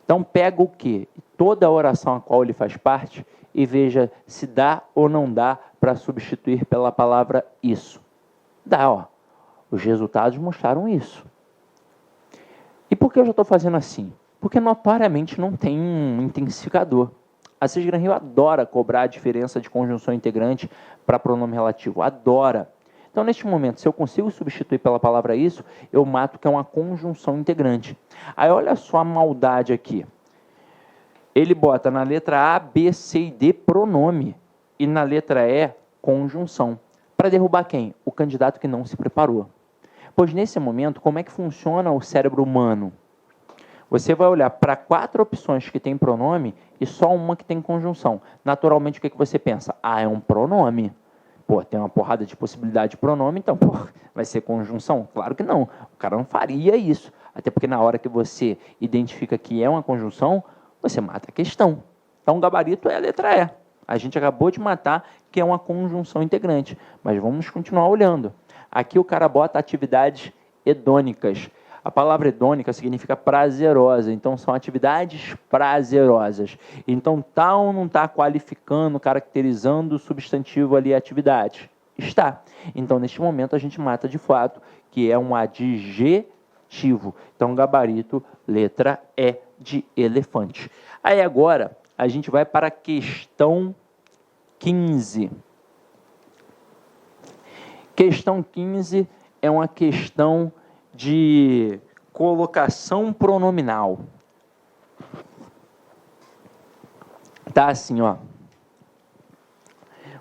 Então pega o quê? Toda a oração a qual ele faz parte e veja se dá ou não dá para substituir pela palavra isso. Dá, ó. Os resultados mostraram isso. E por que eu já estou fazendo assim? Porque notoriamente não tem um intensificador. A Cisgran Rio adora cobrar a diferença de conjunção integrante para pronome relativo. Adora. Então, neste momento, se eu consigo substituir pela palavra isso, eu mato que é uma conjunção integrante. Aí, olha só a maldade aqui. Ele bota na letra A, B, C e D pronome. E na letra E, conjunção. Para derrubar quem? O candidato que não se preparou. Pois, nesse momento, como é que funciona o cérebro humano? Você vai olhar para 4 opções que tem pronome e só uma que tem conjunção. Naturalmente, o que você pensa? Ah, é um pronome. Pô, tem uma porrada de possibilidade de pronome, então, pô, vai ser conjunção? Claro que não. O cara não faria isso. Até porque na hora que você identifica que é uma conjunção, você mata a questão. Então, o gabarito é a letra E. A gente acabou de matar que é uma conjunção integrante. Mas vamos continuar olhando. Aqui o cara bota atividades hedônicas. A palavra hedônica significa prazerosa, então são atividades prazerosas. Então, tá ou não está qualificando, caracterizando o substantivo ali, atividade? Está. Então, neste momento, a gente mata de fato, que é um adjetivo. Então, gabarito, letra E de elefante. Aí, agora, a gente vai para a questão 15. Questão 15 é uma questão de colocação pronominal. Tá assim, ó.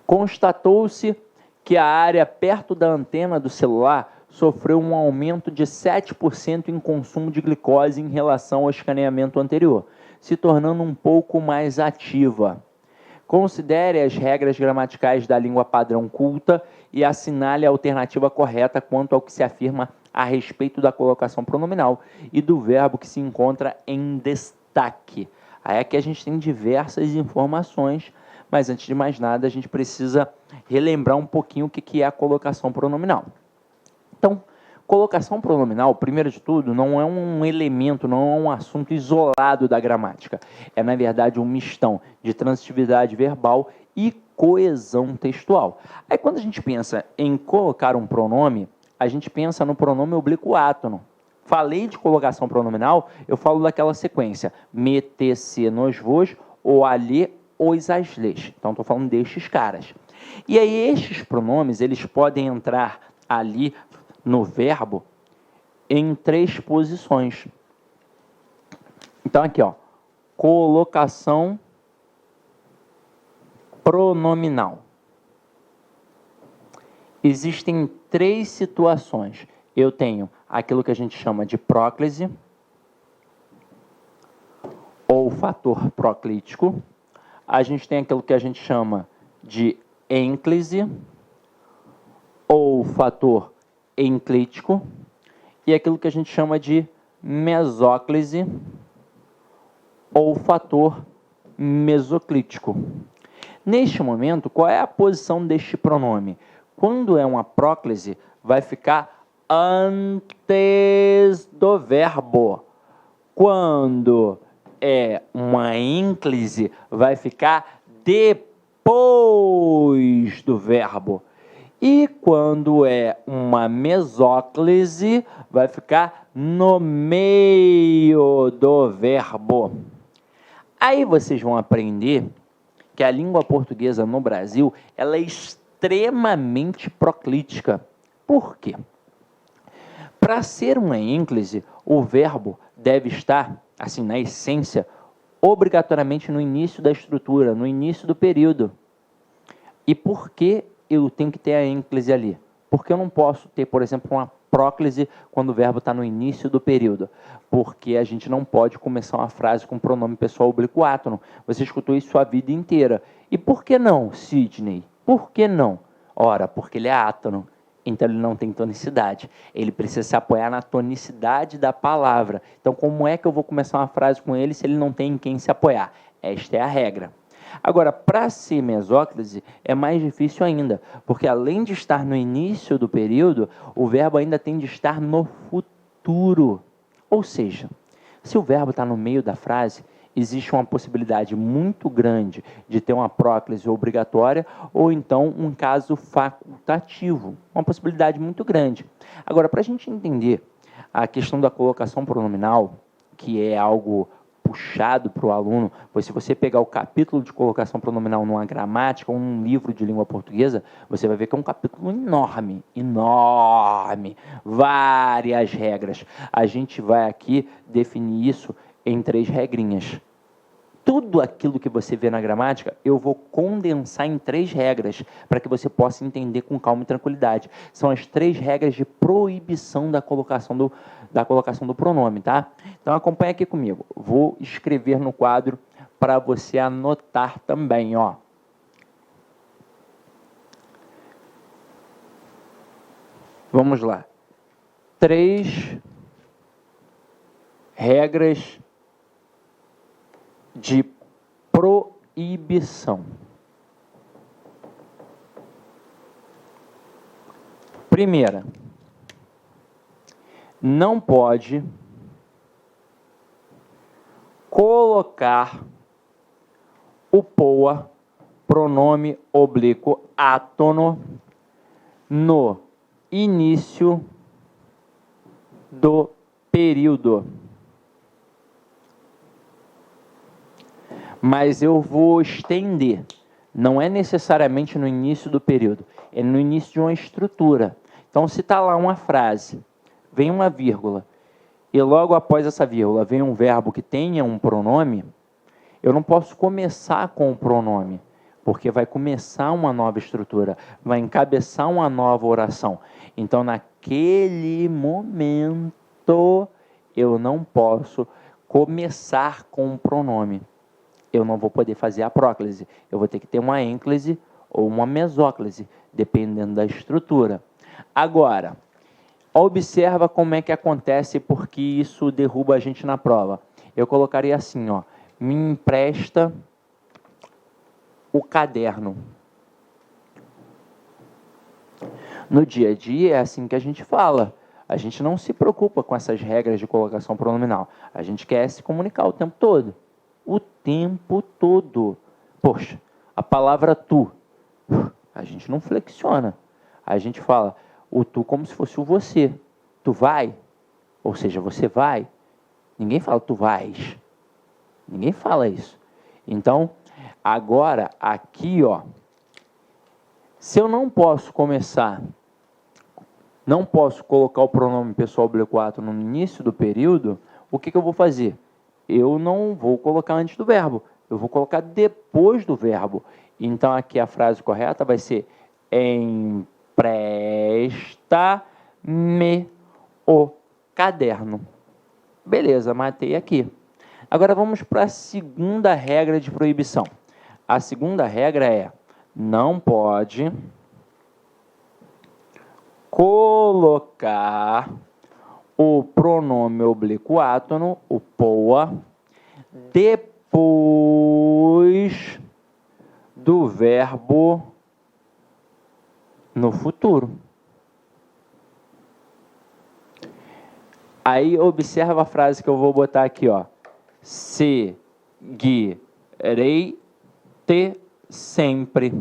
Constatou-se que a área perto da antena do celular sofreu um aumento de 7% em consumo de glicose em relação ao escaneamento anterior, se tornando um pouco mais ativa. Considere as regras gramaticais da língua padrão culta e assinale a alternativa correta quanto ao que se afirma a respeito da colocação pronominal e do verbo que se encontra em destaque. Aí aqui a gente tem diversas informações, mas antes de mais nada a gente precisa relembrar um pouquinho o que é a colocação pronominal. Então, colocação pronominal, primeiro de tudo, não é um elemento, não é um assunto isolado da gramática. É, na verdade, um mistão de transitividade verbal e coesão textual. Aí, quando a gente pensa em colocar um pronome, a gente pensa no pronome oblíquo átono. Falei de colocação pronominal, eu falo daquela sequência. Me, te, se, nos, vos, ou alê, os, as, lês. Então, estou falando destes caras. E aí, estes pronomes, eles podem entrar ali no verbo em 3 posições. Então, aqui, ó, colocação pronominal. Existem 3 situações. Eu tenho aquilo que a gente chama de próclise, ou fator proclítico. A gente tem aquilo que a gente chama de ênclise, ou fator enclítico, e aquilo que a gente chama de mesóclise, ou fator mesoclítico. Neste momento, qual é a posição deste pronome? Quando é uma próclise, vai ficar antes do verbo. Quando é uma ênclise, vai ficar depois do verbo. E quando é uma mesóclise, vai ficar no meio do verbo. Aí vocês vão aprender que a língua portuguesa no Brasil, ela é extremamente proclítica. Por quê? Para ser uma ênclise, o verbo deve estar, assim, na essência, obrigatoriamente no início da estrutura, no início do período. E por que eu tenho que ter a ênclise ali? Porque eu não posso ter, por exemplo, uma próclise quando o verbo está no início do período. Porque a gente não pode começar uma frase com pronome pessoal oblíquo átono. Você escutou isso a vida inteira. E por que não, Sidney? Por que não? Ora, porque ele é átono. Então, ele não tem tonicidade. Ele precisa se apoiar na tonicidade da palavra. Então, como é que eu vou começar uma frase com ele se ele não tem em quem se apoiar? Esta é a regra. Agora, para ser mesóclise, é mais difícil ainda, porque além de estar no início do período, o verbo ainda tem de estar no futuro. Ou seja, se o verbo está no meio da frase, existe uma possibilidade muito grande de ter uma próclise obrigatória ou então um caso facultativo. Uma possibilidade muito grande. Agora, para a gente entender a questão da colocação pronominal, que é algo puxado para o aluno, pois se você pegar o capítulo de colocação pronominal numa gramática ou num livro de língua portuguesa, você vai ver que é um capítulo enorme, enorme, várias regras. A gente vai aqui definir isso em 3 regrinhas. Tudo aquilo que você vê na gramática, eu vou condensar em 3 regras, para que você possa entender com calma e tranquilidade. São as 3 regras de proibição da colocação do pronome, tá? Então acompanha aqui comigo. Vou escrever no quadro para você anotar também, ó. Vamos lá. 3 regras de proibição. Primeira, não pode colocar o POA, pronome oblíquo átono, no início do período. Mas eu vou estender. Não é necessariamente no início do período, é no início de uma estrutura. Então, se está lá uma frase, vem uma vírgula, e logo após essa vírgula vem um verbo que tenha um pronome, eu não posso começar com o pronome, porque vai começar uma nova estrutura, vai encabeçar uma nova oração. Então, naquele momento, eu não posso começar com um pronome. Eu não vou poder fazer a próclise. Eu vou ter que ter uma ênclise ou uma mesóclise, dependendo da estrutura. Agora, observa como é que acontece, porque isso derruba a gente na prova. Eu colocaria assim, ó, me empresta o caderno. No dia a dia é assim que a gente fala. A gente não se preocupa com essas regras de colocação pronominal. A gente quer se comunicar o tempo todo. O tempo todo. Poxa, a palavra tu, a gente não flexiona. A gente fala o tu como se fosse o você. Tu vai, ou seja, você vai. Ninguém fala tu vais. Ninguém fala isso. Então, agora, aqui, ó, se eu não posso começar, não posso colocar o pronome pessoal oblíquo átono no início do período, o que eu vou fazer? Eu não vou colocar antes do verbo, eu vou colocar depois do verbo. Então, aqui a frase correta vai ser empresta-me o caderno. Beleza, matei aqui. Agora vamos para a segunda regra de proibição. A segunda regra é: não pode colocar o pronome oblíquo átono, o POA, depois do verbo no futuro. Aí observa a frase que eu vou botar aqui, ó. Seguirei-te sempre.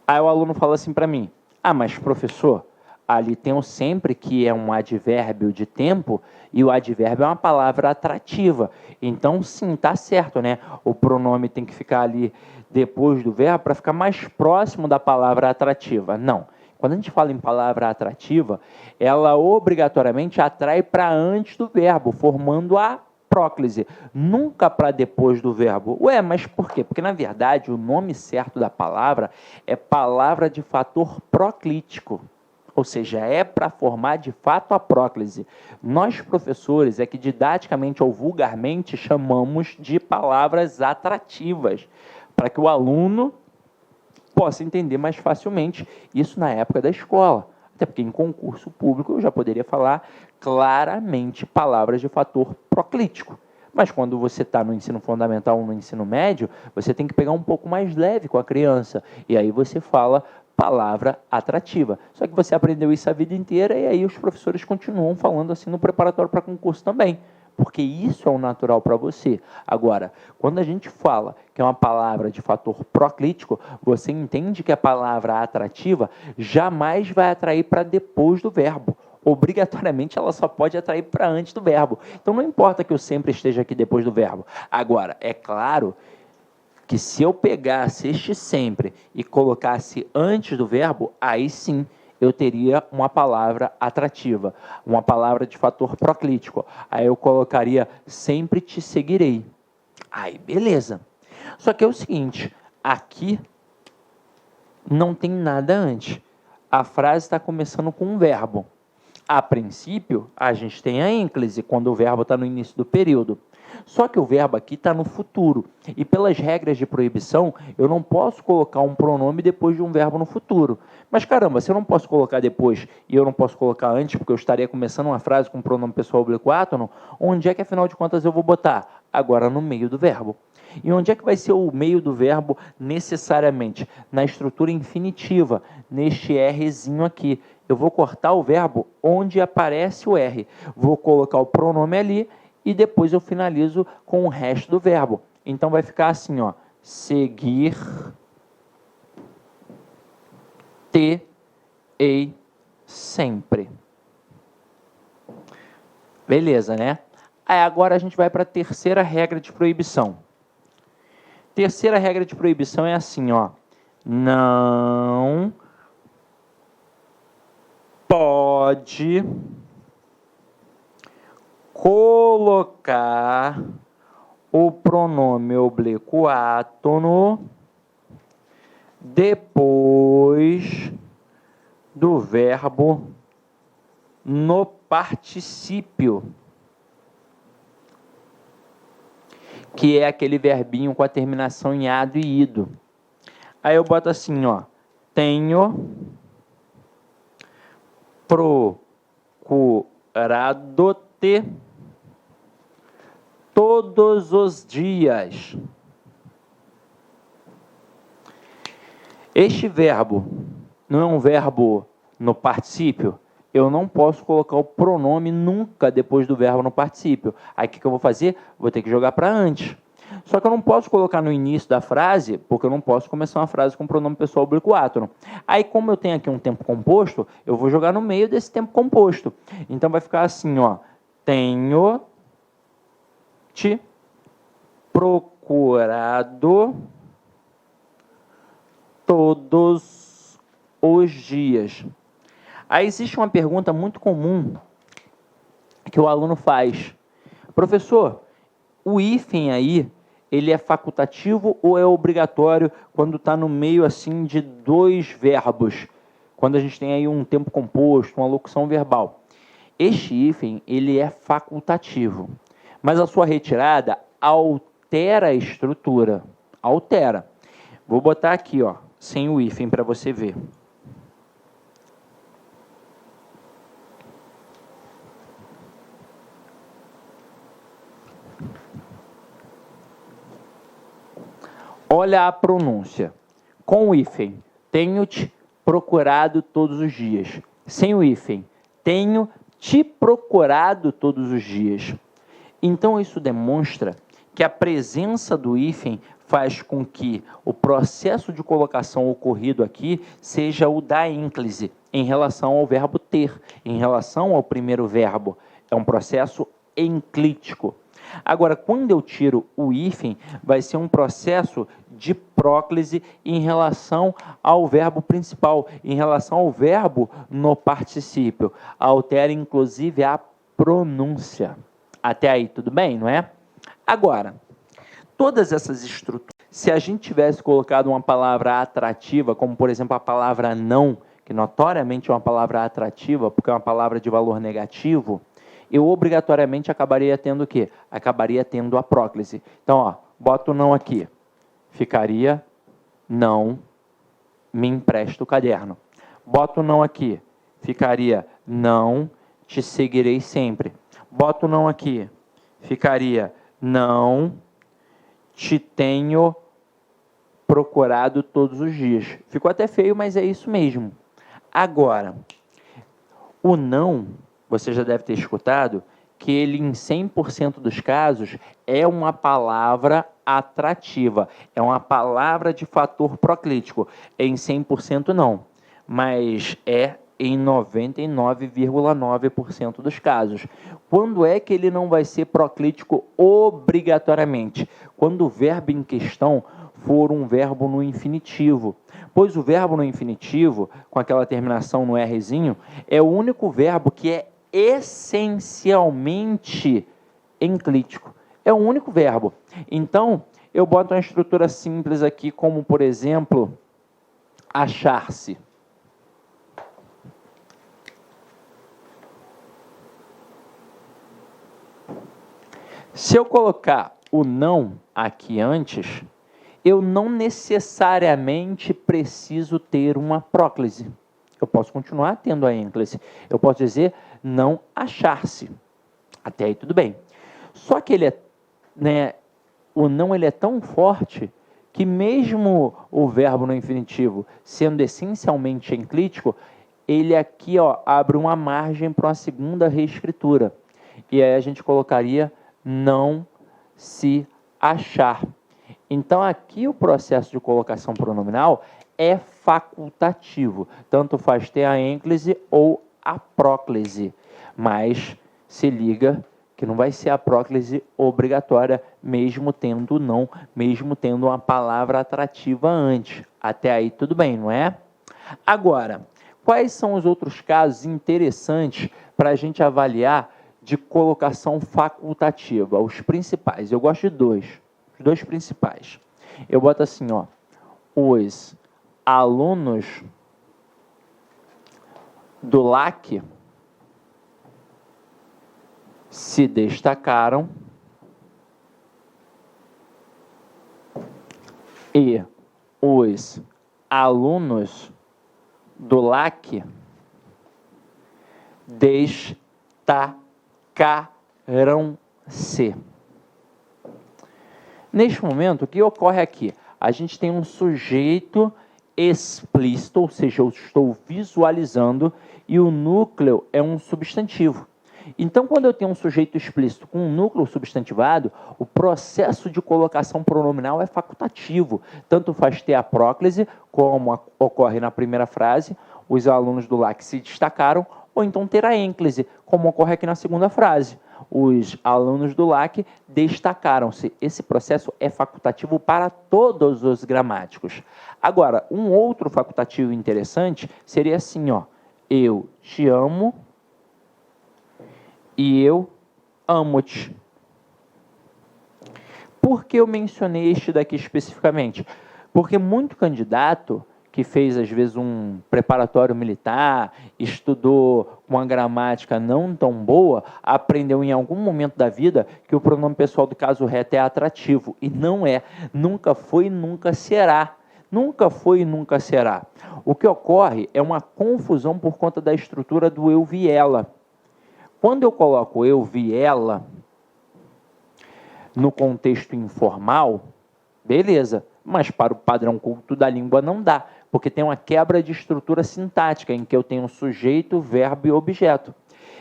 Aí o aluno fala assim para mim: ah, mas professor, ali tem o sempre, que é um advérbio de tempo, e o advérbio é uma palavra atrativa. Então, sim, tá certo, né? O pronome tem que ficar ali depois do verbo para ficar mais próximo da palavra atrativa. Não. Quando a gente fala em palavra atrativa, ela obrigatoriamente atrai para antes do verbo, formando a próclise, nunca para depois do verbo. Ué, mas por quê? Porque, na verdade, o nome certo da palavra é palavra de fator proclítico. Ou seja, é para formar de fato a próclise. Nós, professores, é que didaticamente ou vulgarmente chamamos de palavras atrativas, para que o aluno possa entender mais facilmente isso na época da escola. Até porque em concurso público eu já poderia falar claramente palavras de fator proclítico. Mas quando você está no ensino fundamental ou no ensino médio, você tem que pegar um pouco mais leve com a criança. E aí você fala palavra atrativa. Só que você aprendeu isso a vida inteira e aí os professores continuam falando assim no preparatório para concurso também. Porque isso é o natural para você. Agora, quando a gente fala que é uma palavra de fator proclítico, você entende que a palavra atrativa jamais vai atrair para depois do verbo. Obrigatoriamente ela só pode atrair para antes do verbo. Então não importa que eu sempre esteja aqui depois do verbo. Agora, é claro que se eu pegasse este sempre e colocasse antes do verbo, aí sim eu teria uma palavra atrativa, uma palavra de fator proclítico. Aí eu colocaria sempre te seguirei. Aí beleza. Só que é o seguinte, aqui não tem nada antes. A frase está começando com um verbo. A princípio, a gente tem a ênclise, quando o verbo está no início do período. Só que o verbo aqui está no futuro. E pelas regras de proibição, eu não posso colocar um pronome depois de um verbo no futuro. Mas caramba, se eu não posso colocar depois e eu não posso colocar antes, porque eu estaria começando uma frase com pronome pessoal oblíquo átono, onde é que, afinal de contas, eu vou botar? Agora no meio do verbo. E onde é que vai ser o meio do verbo necessariamente? Na estrutura infinitiva, neste Rzinho aqui. Eu vou cortar o verbo onde aparece o R. Vou colocar o pronome ali e depois eu finalizo com o resto do verbo. Então vai ficar assim, ó, seguir, ei sempre. Beleza, né? Aí agora a gente vai para a terceira regra de proibição. Terceira regra de proibição é assim, ó, não pode colocar o pronome oblíquo átono depois do verbo no particípio, que é aquele verbinho com a terminação em ado e ido. Aí eu boto assim, ó, tenho procurado-te todos os dias. Este verbo não é um verbo no particípio? Eu não posso colocar o pronome nunca depois do verbo no particípio. Aí o que eu vou fazer? Vou ter que jogar para antes. Só que eu não posso colocar no início da frase, porque eu não posso começar uma frase com pronome pessoal oblíquo átono. Aí, como eu tenho aqui um tempo composto, eu vou jogar no meio desse tempo composto. Então, vai ficar assim, ó. Tenho te procurado todos os dias. Aí existe uma pergunta muito comum que o aluno faz. Professor, o hífen aí, ele é facultativo ou é obrigatório quando está no meio assim de dois verbos? Quando a gente tem aí um tempo composto, uma locução verbal. Este hífen, ele é facultativo. Mas a sua retirada altera a estrutura. Altera. Vou botar aqui, ó, sem o hífen para você ver. Olha a pronúncia. Com o hífen, tenho te procurado todos os dias. Sem o hífen, tenho te procurado todos os dias. Então, isso demonstra que a presença do hífen faz com que o processo de colocação ocorrido aqui seja o da ênclise, em relação ao verbo ter, em relação ao primeiro verbo. É um processo enclítico. Agora, quando eu tiro o hífen, vai ser um processo de próclise em relação ao verbo principal, em relação ao verbo no particípio. Altera, inclusive, a pronúncia. Até aí, tudo bem, não é? Agora, todas essas estruturas, se a gente tivesse colocado uma palavra atrativa, como, por exemplo, a palavra não, que notoriamente é uma palavra atrativa, porque é uma palavra de valor negativo, eu obrigatoriamente acabaria tendo o quê? Acabaria tendo a próclise. Então, ó, boto o não aqui. Ficaria não me empresta o caderno. Boto o não aqui, ficaria não te seguirei sempre. Boto o não aqui, ficaria não te tenho procurado todos os dias. Ficou até feio, mas é isso mesmo. Agora, o não, você já deve ter escutado, que ele em 100% dos casos é uma palavra atrativa, é uma palavra de fator proclítico. Em 100% não, mas é em 99,9% dos casos. Quando é que ele não vai ser proclítico obrigatoriamente? Quando o verbo em questão for um verbo no infinitivo. Pois o verbo no infinitivo, com aquela terminação no Rzinho, é o único verbo que é essencialmente enclítico. É o único verbo. Então, eu boto uma estrutura simples aqui, como, por exemplo, achar-se. Se eu colocar o não aqui antes, eu não necessariamente preciso ter uma próclise. Eu posso continuar tendo a ênclise. Eu posso dizer não achar-se. Até aí tudo bem. Só que ele o não ele é tão forte que mesmo o verbo no infinitivo sendo essencialmente enclítico, ele aqui abre uma margem para uma segunda reescritura. E aí a gente colocaria não se achar. Então, aqui o processo de colocação pronominal é facultativo. Tanto faz ter a ênclise ou a próclise. Mas se liga que não vai ser a próclise obrigatória, mesmo tendo não, mesmo tendo uma palavra atrativa antes. Até aí tudo bem, não é? Agora, quais são os outros casos interessantes para a gente avaliar de colocação facultativa? Os principais. Eu gosto de dois. Os dois principais. Eu boto assim, os alunos do LAC se destacaram e os alunos do LAC destacaram-se. Neste momento, o que ocorre aqui? A gente tem um sujeito explícito, ou seja, eu estou visualizando, e o núcleo é um substantivo. Então, quando eu tenho um sujeito explícito com um núcleo substantivado, o processo de colocação pronominal é facultativo. Tanto faz ter a próclise, como ocorre na primeira frase, os alunos do LAC se destacaram, ou então ter a ênclise, como ocorre aqui na segunda frase. Os alunos do LAC destacaram-se. Esse processo é facultativo para todos os gramáticos. Agora, um outro facultativo interessante seria assim, eu te amo e eu amo-te. Por que eu mencionei este daqui especificamente? Porque muito candidato que fez, às vezes, um preparatório militar, estudou uma gramática não tão boa, aprendeu em algum momento da vida que o pronome pessoal do caso reto é atrativo. E não é. Nunca foi e nunca será. Nunca foi e nunca será. O que ocorre é uma confusão por conta da estrutura do eu vi ela. Quando eu coloco eu vi ela no contexto informal, beleza. Mas para o padrão culto da língua não dá, porque tem uma quebra de estrutura sintática, em que eu tenho sujeito, verbo e objeto.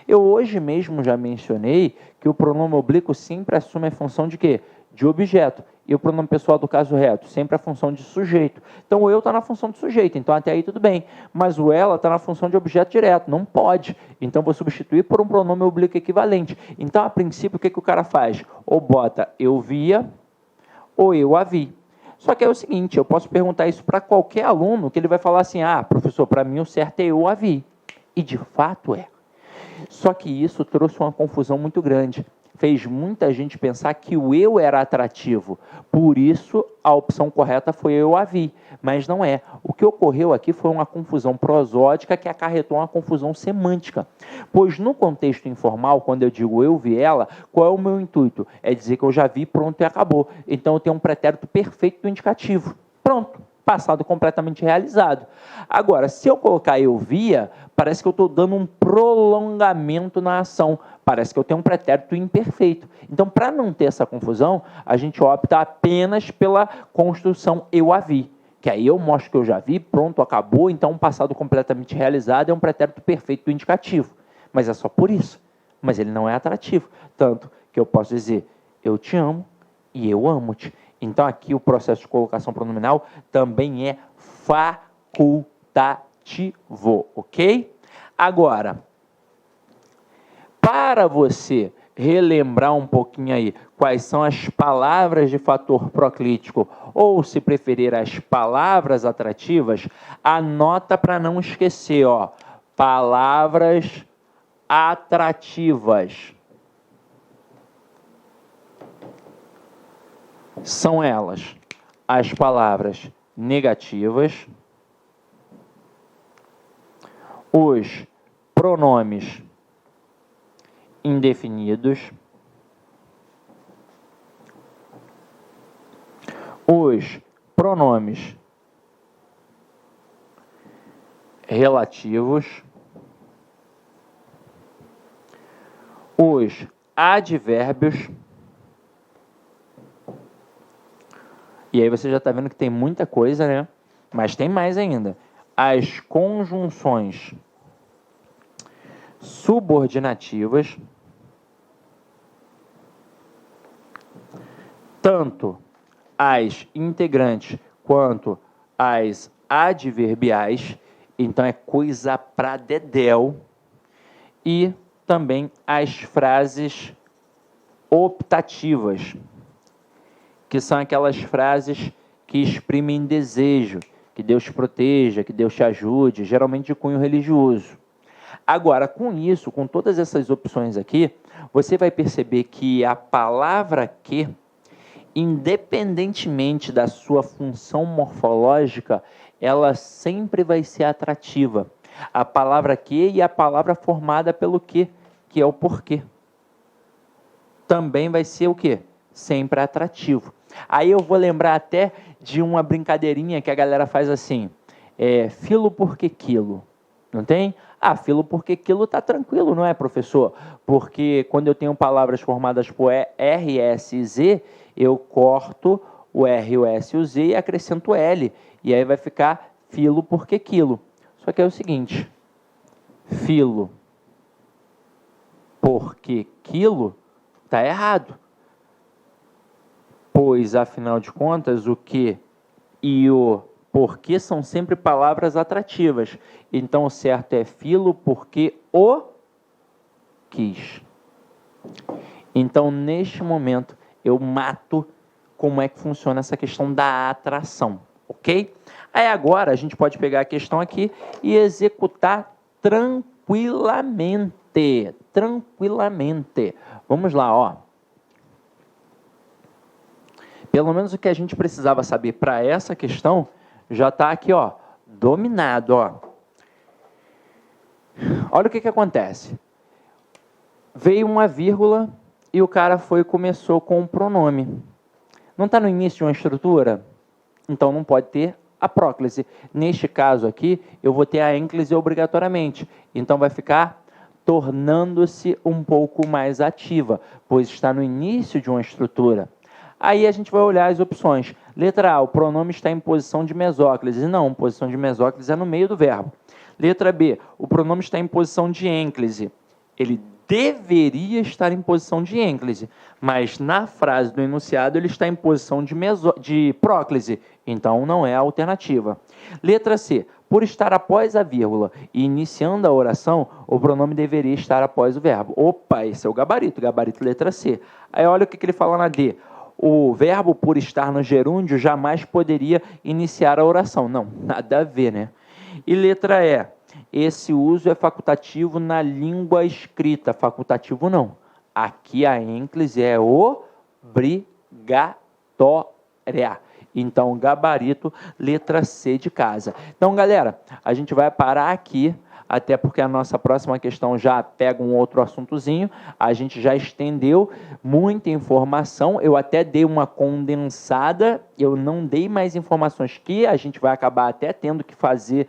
Eu hoje mesmo já mencionei que o pronome oblíquo sempre assume a função de quê? De objeto. E o pronome pessoal do caso reto, sempre a função de sujeito. Então o eu está na função de sujeito, então até aí tudo bem. Mas o ela está na função de objeto direto, não pode. Então vou substituir por um pronome oblíquo equivalente. Então, a princípio, o que o cara faz? Ou bota eu via, ou eu a vi. Só que é o seguinte, eu posso perguntar isso para qualquer aluno, que ele vai falar assim, professor, para mim o certo é eu a vi. E de fato é. Só que isso trouxe uma confusão muito grande. Fez muita gente pensar que o eu era atrativo. Por isso, a opção correta foi eu a vi. Mas não é. O que ocorreu aqui foi uma confusão prosódica que acarretou uma confusão semântica. Pois no contexto informal, quando eu digo eu vi ela, qual é o meu intuito? É dizer que eu já vi, pronto e acabou. Então eu tenho um pretérito perfeito do indicativo. Pronto. passado completamente realizado. Agora, se eu colocar eu via, parece que eu estou dando um prolongamento na ação, parece que eu tenho um pretérito imperfeito. Então, para não ter essa confusão, a gente opta apenas pela construção eu a vi, que aí eu mostro que eu já vi, pronto, acabou, então um passado completamente realizado é um pretérito perfeito do indicativo. Mas é só por isso. Mas ele não é atrativo. Tanto que eu posso dizer, eu te amo e eu amo-te. Então aqui o processo de colocação pronominal também é facultativo, ok? Agora, para você relembrar um pouquinho aí quais são as palavras de fator proclítico, ou se preferir as palavras atrativas, anota para não esquecer, ó, palavras atrativas. São elas as palavras negativas, os pronomes indefinidos, os pronomes relativos, os advérbios, e aí você já está vendo que tem muita coisa, né? Mas tem mais ainda. As conjunções subordinativas, tanto as integrantes quanto as adverbiais, então é coisa pra dedéu, e também as frases optativas, que são aquelas frases que exprimem desejo, que Deus te proteja, que Deus te ajude, geralmente de cunho religioso. Agora, com isso, com todas essas opções aqui, você vai perceber que a palavra que, independentemente da sua função morfológica, ela sempre vai ser atrativa. A palavra que e a palavra formada pelo que é o porquê. Também vai ser o quê? Sempre atrativo. Aí eu vou lembrar até de uma brincadeirinha que a galera faz assim, filo porque quilo, não tem? Ah, filo porque quilo tá tranquilo, não é, professor? Porque quando eu tenho palavras formadas por R, S e Z, eu corto o R, o S e o Z e acrescento L, e aí vai ficar filo porque quilo. Só que é o seguinte, filo porque quilo tá errado. Pois, afinal de contas, o que e o porquê são sempre palavras atrativas. Então, o certo é filo porque o quis. Então, neste momento, eu mato como é que funciona essa questão da atração, ok? Aí agora a gente pode pegar a questão aqui e executar tranquilamente. Tranquilamente. Vamos lá, ó. Pelo menos o que a gente precisava saber para essa questão já está aqui, ó, dominado, ó. Olha o que acontece. Veio uma vírgula e o cara começou com um pronome. Não está no início de uma estrutura? Então não pode ter a próclise. Neste caso aqui, eu vou ter a ênclise obrigatoriamente. Então vai ficar tornando-se um pouco mais ativa, pois está no início de uma estrutura. Aí a gente vai olhar as opções. Letra A, o pronome está em posição de mesóclise. Não, posição de mesóclise é no meio do verbo. Letra B, o pronome está em posição de ênclise. Ele deveria estar em posição de ênclise, mas na frase do enunciado ele está em posição de próclise, então não é a alternativa. Letra C, por estar após a vírgula e iniciando a oração, o pronome deveria estar após o verbo. Opa, esse é o gabarito letra C. Aí olha o que ele fala na D. O verbo por estar no gerúndio jamais poderia iniciar a oração. Não, nada a ver, né? E letra E. Esse uso é facultativo na língua escrita. Facultativo não. Aqui a ênclise é obrigatória. Então, gabarito, letra C de casa. Então, galera, a gente vai parar aqui. até porque a nossa próxima questão já pega um outro assuntozinho. A gente já estendeu muita informação, eu até dei uma condensada, eu não dei mais informações que a gente vai acabar até tendo que fazer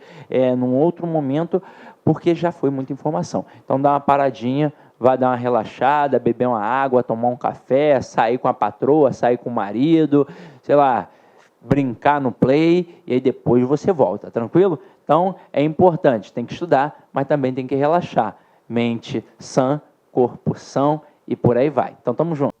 num outro momento, porque já foi muita informação. Então dá uma paradinha, vai dar uma relaxada, beber uma água, tomar um café, sair com a patroa, sair com o marido, sei lá, brincar no play, e aí depois você volta, tranquilo? Então, é importante, tem que estudar, mas também tem que relaxar. Mente sã, corpo são, e por aí vai. Então, tamo junto.